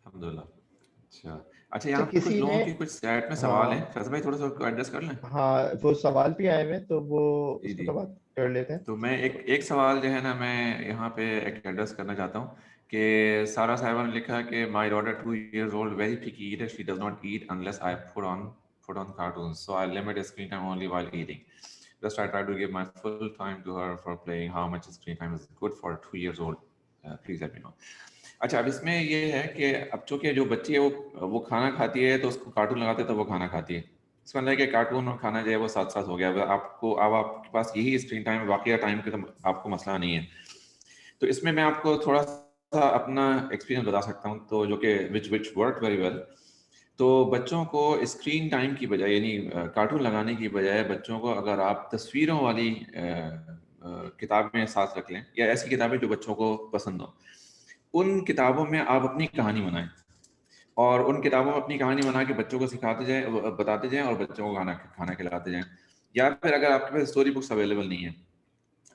अल्हम्दुलिल्लाह। अच्छा, अच्छा, यहाँ पे कुछ किसी लोगों ने, के कुछ चैट में सवाल हैं, हाँ फैसल भाई थोड़ा सा एड्रेस कर लें। हाँ वो सवाल भी आए हुए हैं, तो वो जी उस पर जी। तो बात कर लेते हैं। तो मैं एक एक सवाल जो है ना, मैं यहाँ पे एक एड्रेस करना चाहता हूँ कि सारा साहिबा ने लिखा है कि my daughter 2 years old very picky eater, she does not eat unless I put on cartoons, so I limit screen time only while eating. Just I try to give my full time to her for playing. How much screen time is good for a 2 years old? Please let me know. अच्छा, अब इसमें ये है कि अब चूंकि जो बच्ची है वो खाना खाती है, तो उसको कार्टून लगाते हैं तो वो खाना खाती है। इसका मतलब है कि कार्टून और खाना जो है वो साथ साथ हो गया। अब आपके पास यही स्क्रीन टाइम है, बाकी टाइम का तो आपको मसला नहीं है। तो इसमें मैं आपको थोड़ा सा अपना एक्सपीरियंस बता सकता हूँ, तो जो कि विच वर्क वेरी वेल। तो बच्चों को स्क्रीन टाइम की बजाय, यानी कार्टून लगाने की बजाय, बच्चों को अगर आप तस्वीरों वाली किताबें साथ रख लें, या ऐसी किताबें जो बच्चों को पसंद हो, उन किताबों में आप अपनी कहानी बनाएं, और उन किताबों में अपनी कहानी बना के बच्चों को सिखाते जाएं, बताते जाएं, और बच्चों को खाना खाना खिलाते जाएं। या फिर अगर आपके पास स्टोरी बुक्स अवेलेबल नहीं है,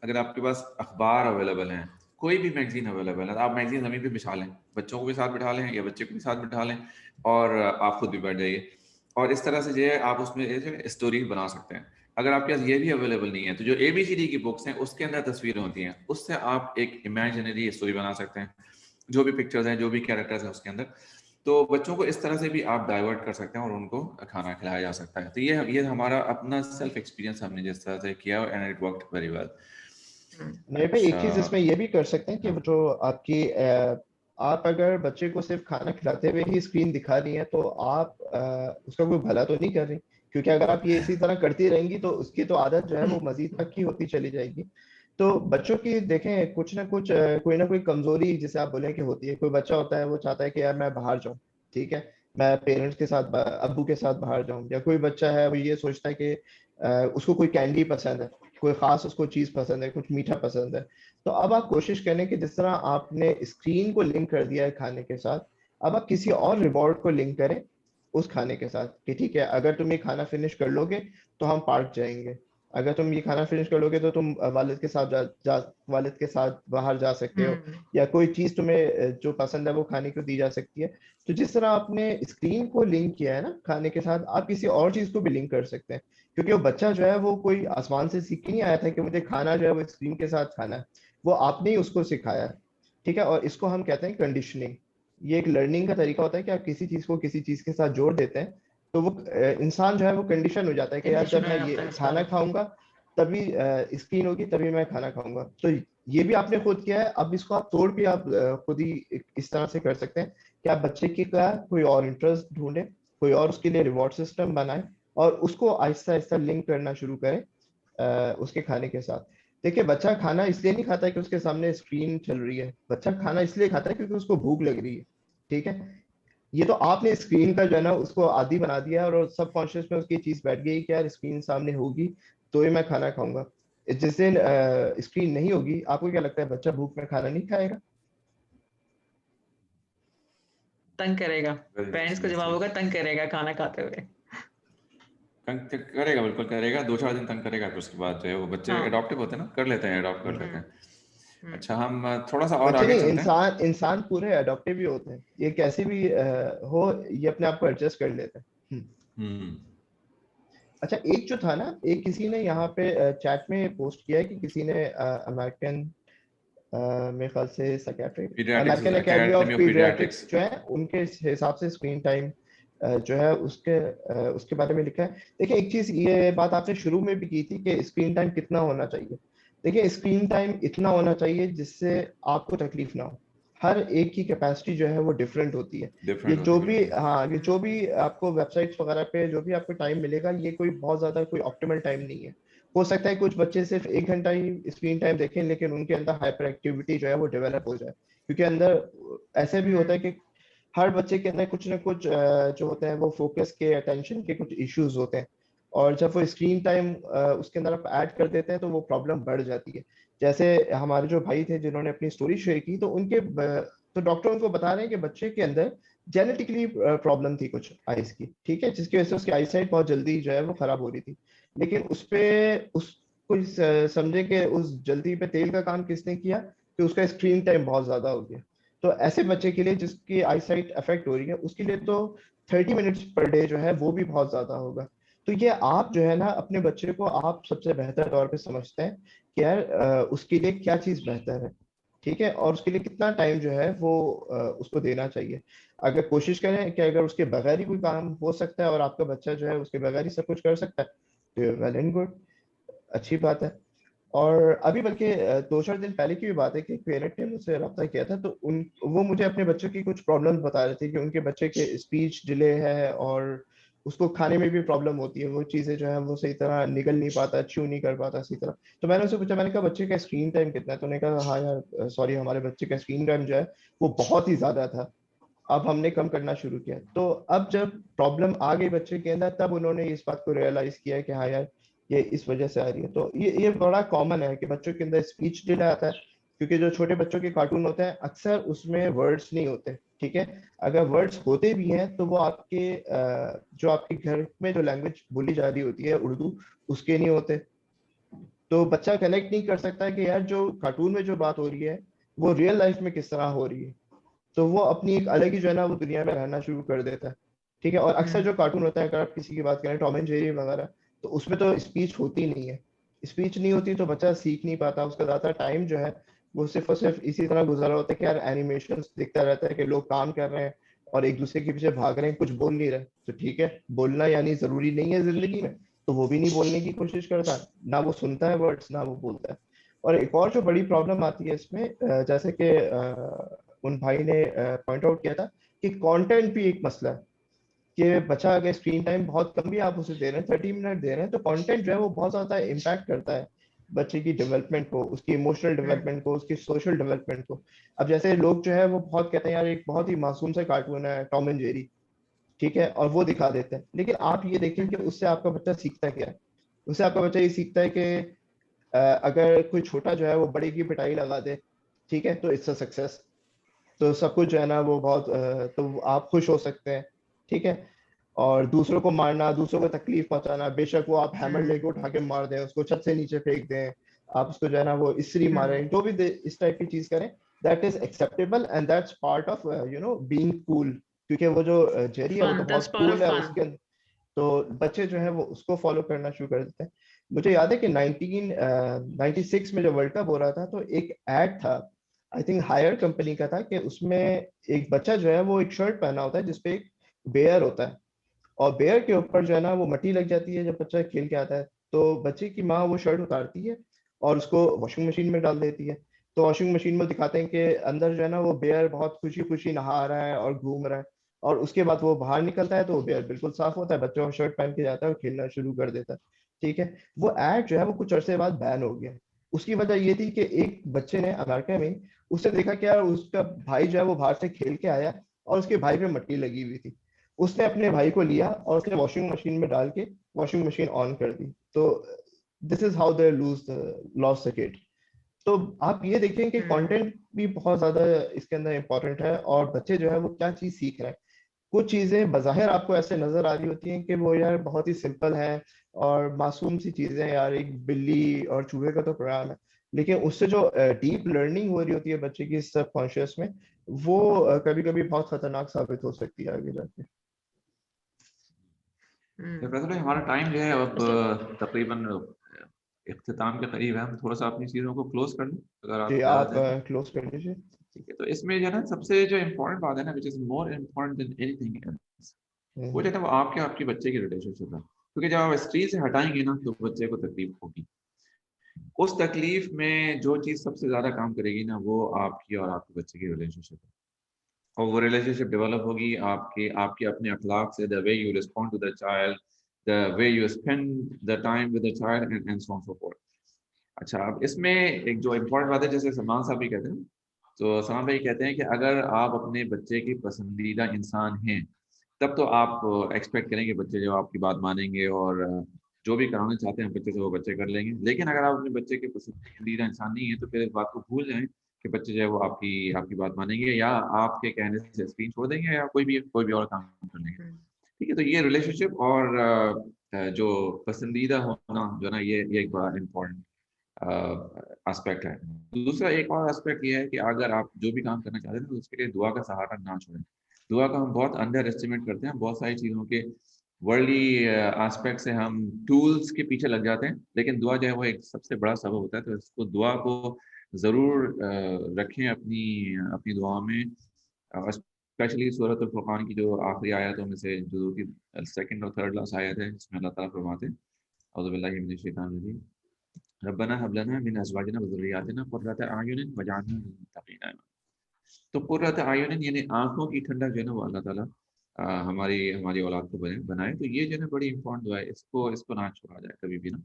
अगर आपके पास अखबार अवेलेबल हैं, कोई भी मैगजीन अवेलेबल है, तो आप मैगजीन ज़मीन पे बिछा लें, बच्चों को भी साथ बिठा लें या बच्चे को भी साथ बिठा लें, और आप खुद भी बैठ जाइए, और इस तरह से जो है आप उसमें स्टोरी बना सकते हैं। अगर आपके पास ये भी अवेलेबल नहीं है, तो जो ABCD की बुक्स हैं उसके अंदर तस्वीरें होती हैं, उससे आप एक इमेजिनरी स्टोरी बना सकते हैं, जो भी पिक्चर्स हैं, जो भी कैरेक्टर्स हैं उसके अंदर। तो बच्चों को इस तरह से भी आप डाइवर्ट कर सकते हैं और उनको खाना खिलाया जा सकता है। तो ये हमारा अपना सेल्फ एक्सपीरियंस हमने जिस तरह से किया, and it worked very well. नहीं भाई, एक चीज इसमें ये भी कर सकते हैं कि हाँ। जो आपकी आप अगर बच्चे को सिर्फ खाना खिलाते हुए ही स्क्रीन दिखा रही हैं, तो आप उसका कोई भला तो नहीं कर रही, क्योंकि अगर आप ये इसी तरह करती रहेंगी तो उसकी तो आदत जो है वो मजीद तक की होती चली जाएगी। तो बच्चों की देखें, कुछ ना कुछ कोई ना कोई कमजोरी जिसे आप बोले कि होती है। कोई बच्चा होता है वो चाहता है कि यार मैं बाहर जाऊं, ठीक है, मैं पेरेंट्स के साथ अब्बू के साथ बाहर जाऊं। या कोई बच्चा है वो ये सोचता है कि उसको कोई कैंडी पसंद है, कोई खास उसको चीज पसंद है, कुछ मीठा पसंद है। तो अब आप कोशिश करें कि जिस तरह आपने स्क्रीन को लिंक कर दिया है खाने के साथ, अब आप किसी और रिवॉर्ड को लिंक करें उस खाने के साथ, कि ठीक है अगर तुम ये खाना फिनिश कर लोगे तो हम पार्क जाएंगे, अगर तुम ये खाना फिनिश कर लोगे तो तुम वालिद के साथ वालिद के साथ बाहर जा सकते हो, या कोई चीज तुम्हें जो पसंद है वो खाने को दी जा सकती है। तो जिस तरह आपने स्क्रीन को लिंक किया है ना खाने के साथ, आप किसी और चीज को भी लिंक कर सकते हैं, क्योंकि वो बच्चा जो है वो कोई आसमान से सीख के नहीं आया था कि मुझे खाना जो है वो स्क्रीन के साथ खाना है, वो आपने ही उसको सिखाया है। ठीक है, और इसको हम कहते हैं कंडीशनिंग। ये एक लर्निंग का तरीका होता है कि आप किसी चीज को किसी चीज के साथ जोड़ देते हैं, तो वो इंसान जो है वो कंडीशन हो जाता है कि यार जब मैं ये खाना खाऊंगा तभी स्क्रीन होगी, तभी मैं खाना खाऊंगा। तो ये भी आपने खुद किया है, अब इसको आप तोड़ के आप खुद ही इस तरह से कर सकते हैं कि आप बच्चे की का कोई और इंटरेस्ट ढूंढें, कोई और उसके लिए रिवॉर्ड सिस्टम बनाएं, और उसको आहिस्ता आहिस्ता लिंक करना शुरू करें उसके खाने के साथ। देखिए, बच्चा खाना इसलिए नहीं खाता है कि उसके सामने स्क्रीन चल रही है, बच्चा खाना इसलिए खाता है क्योंकि उसको भूख लग रही है। ठीक है, ये तो आपने स्क्रीन का जो है ना उसको आदी बना दिया है, और सब कॉन्शियस में उसकी चीज बैठ गई कि यार स्क्रीन सामने होगी तो ही मैं खाना खाऊंगा। जिस दिन स्क्रीन नहीं होगी, आपको क्या लगता है बच्चा भूख में खाना नहीं खाएगा? तंग करेगा, पेरेंट्स को जी जवाब जी। होगा तंग करेगा खाना खाते हुए। तंग तो करेगा, बिल्कुल करेगा, 2-4 दिन तंग करेगा, फिर उसके बाद जो है वो बच्चे हाँ। एडॉप्टिव होते हैं ना, कर लेते हैं, अडॉप्ट कर लेते हैं। हम्म। अच्छा, हम थोड़ा सा और बच्चे आगे नहीं, चलते हैं। इंसान इंसान पूरे अडॉप्टिव ही होते हैं, ये कैसे भी हो, ये अपने आप को एडजस्ट कर लेते हैं। हम्म। अच्छा, एक जो था ना, एक किसी ने यहाँ पे चैट में पोस्ट किया है कि किसी ने अमेरिकन मेरे ख्याल से psychiatric, paediatrics, American academy of academy of paediatrics paediatrics. जो है, उनके हिसाब से स्क्रीन टाइम जो है उसके बारे में लिखा है। देखिए, एक चीज ये बात आपने शुरू में भी की थी कि स्क्रीन टाइम कितना होना चाहिए। देखिए, स्क्रीन टाइम इतना होना चाहिए जिससे आपको तकलीफ ना हो। हर एक की कैपेसिटी जो है वो डिफरेंट होती है। ये डिफरेंट होती जो है, भी, बिल्कुल। हाँ, ये जो भी आपको वेबसाइट्स वगैरह पे जो भी आपको टाइम मिलेगा, ये कोई बहुत ज्यादा कोई ऑप्टिमल टाइम नहीं है। हो सकता है कुछ बच्चे सिर्फ 1 घंटा ही स्क्रीन टाइम देखें, लेकिन उनके अंदर हाइपर एक्टिविटी जो है वो डेवलप हो जाए, क्योंकि अंदर ऐसे भी होता है कि हर बच्चे के अंदर कुछ ना कुछ जो होते हैं वो फोकस के, अटेंशन के कुछ इश्यूज होते हैं, और जब वो स्क्रीन टाइम उसके अंदर आप ऐड कर देते हैं तो वो प्रॉब्लम बढ़ जाती है। जैसे हमारे जो भाई थे जिन्होंने अपनी स्टोरी शेयर की, तो तो डॉक्टर उनको बता रहे हैं कि बच्चे के अंदर जेनेटिकली प्रॉब्लम थी कुछ आइज की, ठीक है, जिसकी वजह से उसकी आईसाइट बहुत जल्दी जो है वो खराब हो रही थी। लेकिन उसको समझे कि उस जल्दी पे तेल का काम किसने किया, कि उसका स्क्रीन टाइम बहुत ज्यादा हो गया। तो ऐसे बच्चे के लिए जिसकी आईसाइट अफेक्ट हो रही है, उसके लिए तो 30 मिनट्स पर डे जो है वो भी बहुत ज्यादा होगा। तो ये आप जो है ना अपने बच्चे को आप सबसे बेहतर तौर पे समझते हैं कि यार उसके लिए क्या चीज बेहतर है, ठीक है, और उसके लिए कितना टाइम जो है वो उसको देना चाहिए। अगर कोशिश करें कि अगर उसके बगैर ही कोई काम हो सकता है और आपका बच्चा जो है उसके बगैर ही सब कुछ कर सकता है, तो वेल एंड गुड, अच्छी बात है। और अभी बल्कि 2-4 दिन पहले की भी बात है कि एक पेरेंट ने मुझसे रब्ता किया था, तो उन वो मुझे अपने बच्चों की कुछ प्रॉब्लम्स बता रहे थे कि उनके बच्चे के स्पीच डिले है और उसको खाने में भी प्रॉब्लम होती है, वो चीजें जो है वो सही तरह निगल नहीं पाता, च्यू नहीं कर पाता सही तरह। तो मैंने उससे पूछा, मैंने कहा बच्चे का स्क्रीन टाइम कितना है, तो उन्होंने कहा हाँ यार सॉरी, हमारे बच्चे का स्क्रीन टाइम जो है वो बहुत ही ज्यादा था, अब हमने कम करना शुरू किया। तो अब जब प्रॉब्लम आ गई बच्चे के अंदर, तब उन्होंने इस बात को रियलाइज किया कि हाँ यार ये इस वजह से आ रही है। तो ये बड़ा कॉमन है कि बच्चों के अंदर स्पीच डिले आता है, क्योंकि जो छोटे बच्चों के कार्टून होते हैं अक्सर उसमें वर्ड्स नहीं होते, ठीक है। अगर वर्ड्स होते भी हैं तो वो आपके जो आपके घर में जो लैंग्वेज बोली जा रही होती है उर्दू, उसके नहीं होते। तो बच्चा कनेक्ट नहीं कर सकता कि यार जो कार्टून में जो बात हो रही है वो रियल लाइफ में किस तरह हो रही है। तो वो अपनी एक अलग ही जो है ना वो दुनिया में रहना शुरू कर देता है, ठीक है। और अक्सर जो कार्टून होता है, अगर आप किसी की बात करें टॉम एंड जेरी वगैरह, तो उसमें तो स्पीच होती नहीं है। स्पीच नहीं होती तो बच्चा सीख नहीं पाता, उसका ज्यादा टाइम जो है वो सिर्फ और सिर्फ इसी तरह गुजारा होता है कि यार एनिमेशन दिखता रहता है कि लोग काम कर रहे हैं और एक दूसरे के पीछे भाग रहे हैं, कुछ बोल नहीं रहे। तो ठीक है, बोलना यानी जरूरी नहीं है जिंदगी में, तो वो भी नहीं बोलने की कोशिश करता, ना वो सुनता है वर्ड्स ना वो बोलता है। और एक और जो बड़ी प्रॉब्लम आती है इसमें, जैसे कि उन भाई ने पॉइंट आउट किया था कि कंटेंट भी एक मसला है, कि बच्चा अगर स्क्रीन टाइम बहुत कम भी आप उसे दे रहे हैं, 30 मिनट दे रहे हैं, तो कंटेंट जो है वो बहुत ज्यादा इम्पैक्ट करता है बच्चे की डेवलपमेंट को, उसकी इमोशनल डेवलपमेंट को, उसकी सोशल डेवलपमेंट को। अब जैसे लोग जो है वो बहुत कहते हैं यार एक बहुत ही मासूम सा कार्टून है टॉम एंड जेरी, ठीक है, और वो दिखा देते हैं, लेकिन आप ये देखें कि उससे आपका बच्चा सीखता क्या है। उससे आपका बच्चा ये सीखता है कि अगर कोई छोटा जो है वो बड़े की पिटाई लगा दे, ठीक है, तो इट्स अ सक्सेस। तो सब कुछ जो है ना वो बहुत तो आप खुश हो सकते हैं, ठीक है। और दूसरों को मारना, दूसरों को तकलीफ पहुंचाना, बेशक वो आप हैमर लेके उठा के मार दें, उसको छत से नीचे फेंक दें, आप उसको जो है ना वो इसरी मारें, जो भी इस टाइप की चीज करें, that is acceptable and that's part of being cool. क्योंकि वो जो जेरी है वो तो fun, that's बहुत part कूल of है, fun. उसके तो बच्चे जो है वो उसको फॉलो करना शुरू कर देते हैं। मुझे याद है कि 1996 में जब वर्ल्ड कप हो रहा था, तो एक एड था, आई थिंक हायर कंपनी का था, कि उसमें एक बच्चा जो है वो एक शर्ट पहना होता है जिसपे एक बेयर होता है, और बेयर के ऊपर जो है ना वो मट्टी लग जाती है जब बच्चा खेल के आता है। तो बच्चे की माँ वो शर्ट उतारती है और उसको वॉशिंग मशीन में डाल देती है। तो वॉशिंग मशीन में दिखाते हैं कि अंदर जो है ना वो बेयर बहुत खुशी खुशी नहा रहा है और घूम रहा है, और उसके बाद वो बाहर निकलता है तो वो बेयर बिल्कुल साफ होता है, बच्चा वो शर्ट पहन के जाता है और खेलना शुरू कर देता है, ठीक है। वो एड जो है वो कुछ अरसे बाद बैन हो गया। उसकी वजह ये थी कि एक बच्चे ने अमेरिका में, उसने देखा कि यार उसका भाई जो है वो बाहर से खेल के आया और उसके भाई पे मट्टी लगी हुई थी। उसने अपने भाई को लिया और उसने वॉशिंग मशीन में डाल के वॉशिंग मशीन ऑन कर दी। तो this is how they loss the kid. तो आप ये देखें कि कंटेंट भी बहुत ज्यादा इसके अंदर इंपॉर्टेंट है, और बच्चे जो है वो क्या चीज सीख रहे हैं। कुछ चीजें बज़ाहिर आपको ऐसे नजर आ रही होती हैं कि वो यार बहुत ही सिंपल है और मासूम सी चीजें, यार एक बिल्ली और चूहे का तो प्रोग्राम है, लेकिन उससे जो डीप लर्निंग हो रही होती है बच्चे की सबकॉन्शियस में, वो कभी कभी बहुत खतरनाक साबित हो सकती है आगे जाके। तो फैसल भाई, हमारा टाइम जो है अब उसके तकरीबन इख्तिताम के करीब है। हम थोड़ा सा अपनी चीज़ों को क्लोज कर लें अगर आप जी इजाज़त आप दें तो। क्लोज कर लीजिए। ठीक है, तो इसमें जो है ना सबसे जो इम्पोर्टेंट बात है ना, which is more important than anything else, वो जो है ना वो आपके आपके बच्चे की रिलेशनशिप है। क्योंकि जब आप स्क्रीन से हटाएंगे ना तो बच्चे को तकलीफ होगी। उस तकलीफ में जो चीज़ सबसे ज़्यादा काम करेगी ना वो आपकी और आपके बच्चे की रिलेशनशिप है। और वो रिलेशनशिप डेवलप होगी आपके आपके अपने अखलाक से, the way you respond to the child, the way you spend the time with the child and so on so forth. अच्छा, अब इसमें एक जो इम्पोर्टेंट बात है, जैसे सलमान साहब भी कहते हैं, तो सलमान भाई कहते हैं कि अगर आप अपने बच्चे की पसंदीदा इंसान हैं तब तो आप एक्सपेक्ट करेंगे बच्चे जो आपकी बात मानेंगे और जो भी कराना चाहते हैं बच्चे से वो बच्चे कर लेंगे। लेकिन अगर आप अपने बच्चे के पसंदीदा इंसान नहीं है तो फिर इस बात को भूल जाएं कि बच्चे जो है वो आपकी आपकी बात मानेंगे या आपके कहने से स्क्रीन छोड़ देंगे या कोई भी और काम कर लेंगे। ठीक है, तो ये रिलेशनशिप और जो पसंदीदा होना जो है ना ये एक बड़ा इम्पोर्टेंट एस्पेक्ट है। दूसरा एक और एस्पेक्ट ये है कि अगर आप जो भी काम करना चाहते हैं तो उसके लिए दुआ का सहारा ना छोड़ें। दुआ को हम बहुत अंडर एस्टिमेट करते हैं, बहुत सारी चीज़ों के वर्ल्डली एस्पेक्ट से हम टूल्स के पीछे लग जाते हैं, लेकिन दुआ जो है वो एक सबसे बड़ा सबब होता है। तो इसको दुआ को ज़रूर रखें अपनी अपनी दुआ में, स्पेशली सूरत अल-फुरक़ान की जो आखिरी आयतों में से जो सेकंड और थर्ड लास्ट आयत है, जिसमें अल्लाह ताला फरमाते हैं औज़ु बिल्लाहि मिनश शैतानिर रजीम, रब्बना हब लना मिन अज़वाजिना व ज़ुर्रिय्यातिना क़ुर्रता अयुनिन वजअलना लिल्मुत्तक़ीना इमामा। तो कुर्रत आयुनिन यानी आंखों की ठंडक जो है ना वो अल्लाह ताला हमारी हमारी औलाद को बनाए। तो ये जो है ना बड़ी इंपॉर्टेंट दुआ है, इसको ना छोड़ा जाए कभी भी ना।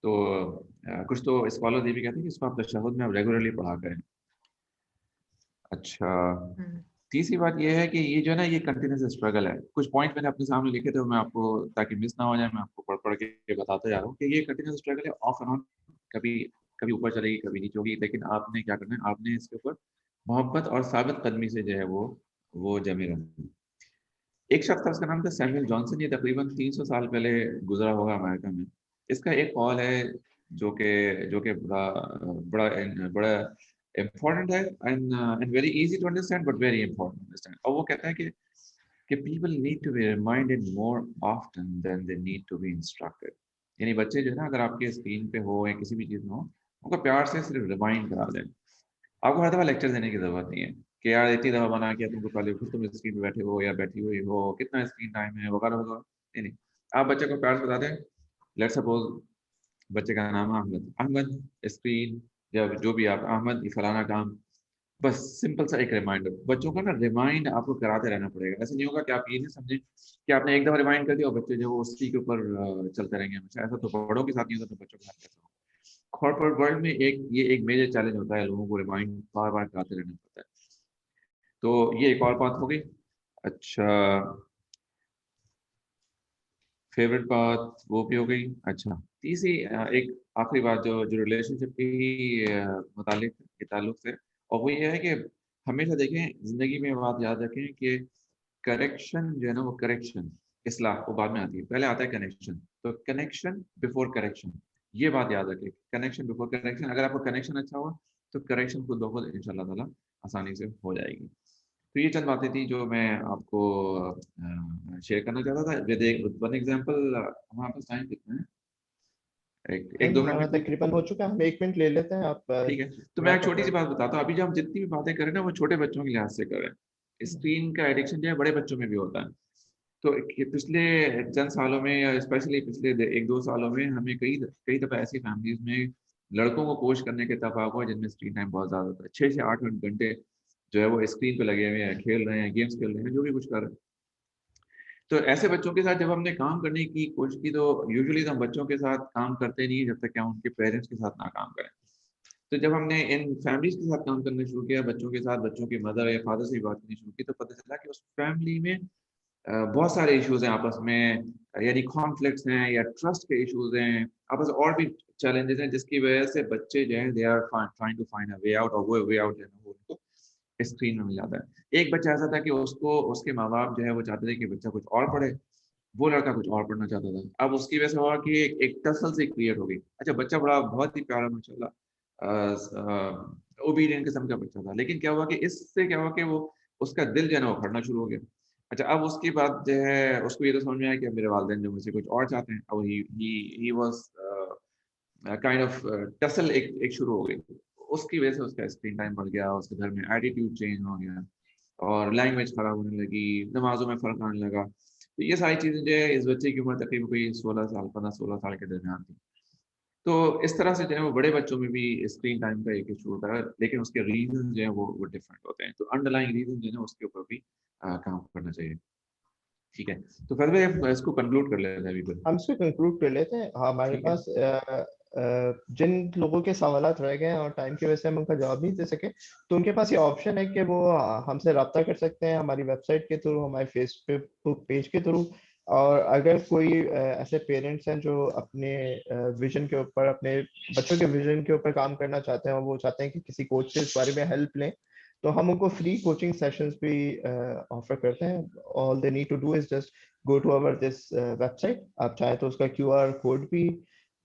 तो कुछ तो स्कॉलर ये भी कहते हैं कि इसको आप तशहुद में आप रेगुलरली पढ़ा करें। अच्छा, तीसरी बात ये है कि ये जो है ना ये कंटिन्यूस स्ट्रगल है। कुछ पॉइंट मैंने अपने सामने लिखे थे, मैं आपको ताकि मिस ना हो जाए मैं आपको पढ़ पढ़ के बताता जा रहा हूँ कि ये कंटिन्यूस स्ट्रगल है, ऑफ एंड ऑन, कभी कभी ऊपर चलेगी कभी नीचे होगी, लेकिन आपने क्या करना है, आपने इसके ऊपर मोहब्बत और साबित कदमी से जो है वो जमे रहना। एक शख्स था, उसका नाम था सैमुअल जॉनसन, ये तकरीबन 300 साल पहले गुजरा होगा अमेरिका में। इसका एक कॉल है जो कि बड़ा बड़ा बड़ा इम्पोर्टेंट है and very easy to understand but very important understand. और वो कहता है कि people need to be reminded more often than they need to be instructed. यानी बच्चे जो है ना, अगर आपके स्क्रीन पे हो या किसी भी चीज़ में हो, उनको प्यार से सिर्फ रिमाइंड करा दें। आपको हर दफ़ा लेक्चर देने की ज़रूरत नहीं है कि यार इतनी दफ़ा मना किया तुमको, पहले खुद तुम स्क्रीन पे बैठे हो या बैठी हुई हो, कितना स्क्रीन टाइम है वगैरह वगैरह। नहीं नहीं, आप बच्चे को प्यार से बता दें। लेट्स सपोज बच्चे का नाम है अहमद, अहमद स्क्रीन या जो भी आप अहमद ये फलाना काम, बस सिंपल सा एक रिमाइंडर। बच्चों का ना रिमाइंड आपको कराते रहना पड़ेगा। ऐसा नहीं होगा कि आप ये नहीं समझें कि आपने एक दफ़ा रिमाइंड कर दिया और बच्चे जो वो उसी के ऊपर चलते रहेंगे हमेशा। ऐसा तो बड़ों के साथ नहीं होता, तो बच्चों के साथ कैसे होगा। कॉर्पोरेट वर्ल्ड में एक मेजर चैलेंज होता है, लोगों को रिमाइंड बार बार कराते रहना पड़ता है। तो ये एक और बात हो गई। अच्छा, फेवरेट बात वो भी हो गई। अच्छा, तीसरी एक आखिरी बात जो रिलेशनशिप की मुतालिक के ताल्लुक से, और वो ये है कि हमेशा देखें जिंदगी में बात याद रखें कि करेक्शन जो है ना, वो करेक्शन इस्लाह वो बाद में आती है, पहले आता है कनेक्शन। तो कनेक्शन बिफोर करेक्शन, ये बात याद रखें, कनेक्शन बिफोर करेक्शन। अगर आपका कनेक्शन अच्छा हुआ तो करेक्शन खुद ब खुद इंशाल्लाह ताला आसानी से हो जाएगी। तो ये चंद बातें थी जो मैं आपको शेयर करना चाहता था विद वन एग्जांपल। हमारे पास टाइम कितना है? एक दो हमारा मिनट में? तकरीबन हो चुका है, हम 1 मिनट ले लेते हैं, आप ठीक है, तो मैं एक wrap up छोटी सी कर। बात बताता हूँ। अभी जो हम जितनी भी बातें करें ना, वो छोटे बच्चों के लिहाज से करें। स्क्रीन का एडिक्शन जो है बड़े बच्चों में भी होता है। तो पिछले चंद सालों में या स्पेशली पिछले 1-2 सालों में हमें कई कई दफ़ा ऐसी फैमिलीज में लड़कों को कोच करने के इत्तेफाक हुआ जिनमें स्क्रीन टाइम बहुत ज़्यादा होता है। 6 से 8 घंटे जो है वो स्क्रीन पे लगे हुए हैं, खेल रहे हैं, गेम्स खेल रहे हैं, जो भी कुछ कर रहे हैं। तो ऐसे बच्चों के साथ जब हमने काम करने की कोशिश की, तो यूजुअली तो हम बच्चों के साथ काम करते नहीं जब तक कि हम उनके पेरेंट्स के साथ ना काम करें। तो जब हमने इन फैमिलीज के साथ काम करना शुरू किया, बच्चों के साथ, बच्चों के मदर या फादर से बात करनी शुरू की, तो पता चला कि उस फैमिली में बहुत सारे इश्यूज हैं आपस में, यानी कॉन्फ्लिक्ट्स हैं या ट्रस्ट के इश्यूज हैं, आपस और भी चैलेंजेस हैं, जिसकी वजह से बच्चे जो हैं they are trying to find a way out, और वो वे आउट जो है ना वो उनको स्क्रीन में मिल जाता है। एक बच्चा ऐसा था कि उसको उसके माँ बाप जो है वो चाहते थे कि बच्चा कुछ और पढ़े, वो लड़का कुछ और पढ़ना चाहता था। अब उसकी वजह से हुआ कि एक टसल से क्रिएट हो गई। अच्छा, बच्चा बड़ा बहुत ही प्यारा माशाल्लाह ओबीडियंट किस्म का बच्चा था, लेकिन क्या हुआ कि इससे क्या हुआ कि वो उसका दिल जो है ना वो भरना शुरू हो गया। अच्छा, अब उसकी बात जो है उसको ये तो समझ में आया कि मेरे वालिदैन जो मुझसे कुछ और चाहते हैं। अब he was kind of tussle एक शुरू हो गई। उसकी वजह से उसका स्क्रीन टाइम बढ़ गया, उसके घर में एटीट्यूड चेंज हो गया और लैंग्वेज खराब होने लगी, नमाजों में फ़र्क आने लगा। तो ये सारी चीज़ें जो है इस बच्चे की उम्र तकरीबन कोई 16 साल 15-16 साल के दरमियान थी। तो इस तरह से जो है वो बड़े बच्चों में भी स्क्रीन टाइम का एक इशू होता है, लेकिन उसके रीज़न जो है वो डिफरेंट होते हैं। तो अंडरलाइंग रीज़न जो है ना उसके ऊपर भी काम करना चाहिए। ठीक है, तो फैज़ल भाई हम इसको कंक्लूड कर लेते हैं अभी फिर। हम इसको कंक्लूड कर लेते हैं। हमारे ठीक है। पास जिन लोगों के सवालात रह गए हैं और टाइम की वजह से हम उनका जवाब नहीं दे सके, तो उनके पास ये ऑप्शन है कि वो हमसे रब्ता कर सकते हैं हमारी वेबसाइट के थ्रू, हमारे फेसबुक पेज के थ्रू। और अगर कोई ऐसे पेरेंट्स हैं जो अपने विजन के ऊपर, अपने बच्चों के विजन के ऊपर काम करना चाहते हैं और वो चाहते हैं कि किसी कोच से इस बारे में हेल्प लें, तो हम उनको फ्री कोचिंग सेशंस भी ऑफर करते हैं। All they need to do is just go to our this website. आप चाहे तो उसका QR कोड भी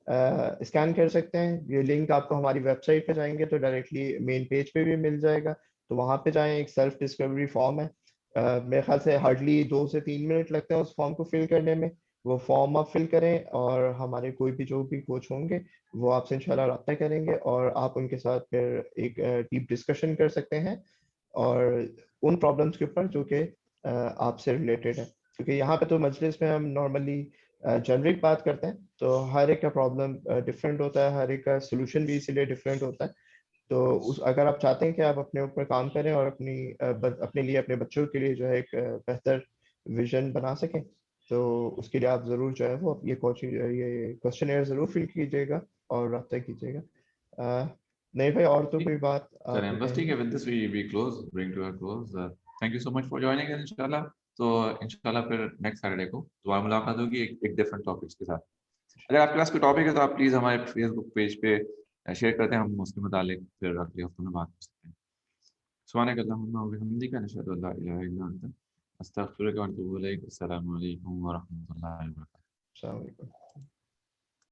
स्कैन कर सकते हैं। ये लिंक आपको हमारी वेबसाइट पे जाएंगे तो डायरेक्टली मेन पेज पे भी मिल जाएगा। तो वहां पे जाएं, एक सेल्फ डिस्कवरी फॉर्म है, मेरे ख्याल से हार्डली 2 से 3 मिनट लगते हैं उस फॉर्म को फिल करने में। वो फॉर्म आप फिल करें और हमारे कोई भी जो भी कोच होंगे वो आपसे इंशाल्लाह रब्ता करेंगे और आप उनके साथ फिर एक डीप डिस्कशन कर सकते हैं और उन प्रॉब्लम्स के ऊपर जो कि आपसे रिलेटेड है, क्योंकि यहाँ पे तो मजलिस में हम नॉर्मली जेनरिक बात करते हैं, तो हर एक का प्रॉब्लम डिफरेंट होता है, हर एक का सोल्यूशन भी इसीलिए डिफरेंट होता है। तो उस अगर आप चाहते हैं कि आप अपने ऊपर काम करें और अपने लिए अपने बच्चों के लिए जो है एक बेहतर विजन बना सकें, तो उसके लिए आप ज़रूर जो है वो ये कोचिंग ये क्वेश्चनेयर ज़रूर फिल कीजिएगा और रब्ता कीजिएगा। नहीं भाई, और तो कोई बात आप चलें बस ठीक है, with this we close, bring to a close. Thank you so much for joining us इंशाल्लाह। तो इंशाल्लाह फिर नेक्स्ट सैटरडे को दोबारा मुलाकात होगी एक डिफरेंट टॉपिक्स के साथ। अगर आपके पास कोई टॉपिक है तो आप प्लीज हमारे फेसबुक पेज पे शेयर करते हैं, हम उसके मुतालिक फिर अगले हफ्ते में बात कर सकते हैं। सुब्हानक अल्लाहुम्मा व बिहम्दिका नशहदु अल्ला इलाहा इल्ला अंता अस्तगफिरुका व अतूबु इलैक। अस्सलामु अलैकुम व रहमतुल्लाहि व बरकातुहू। अस्सलाम वालेकुम।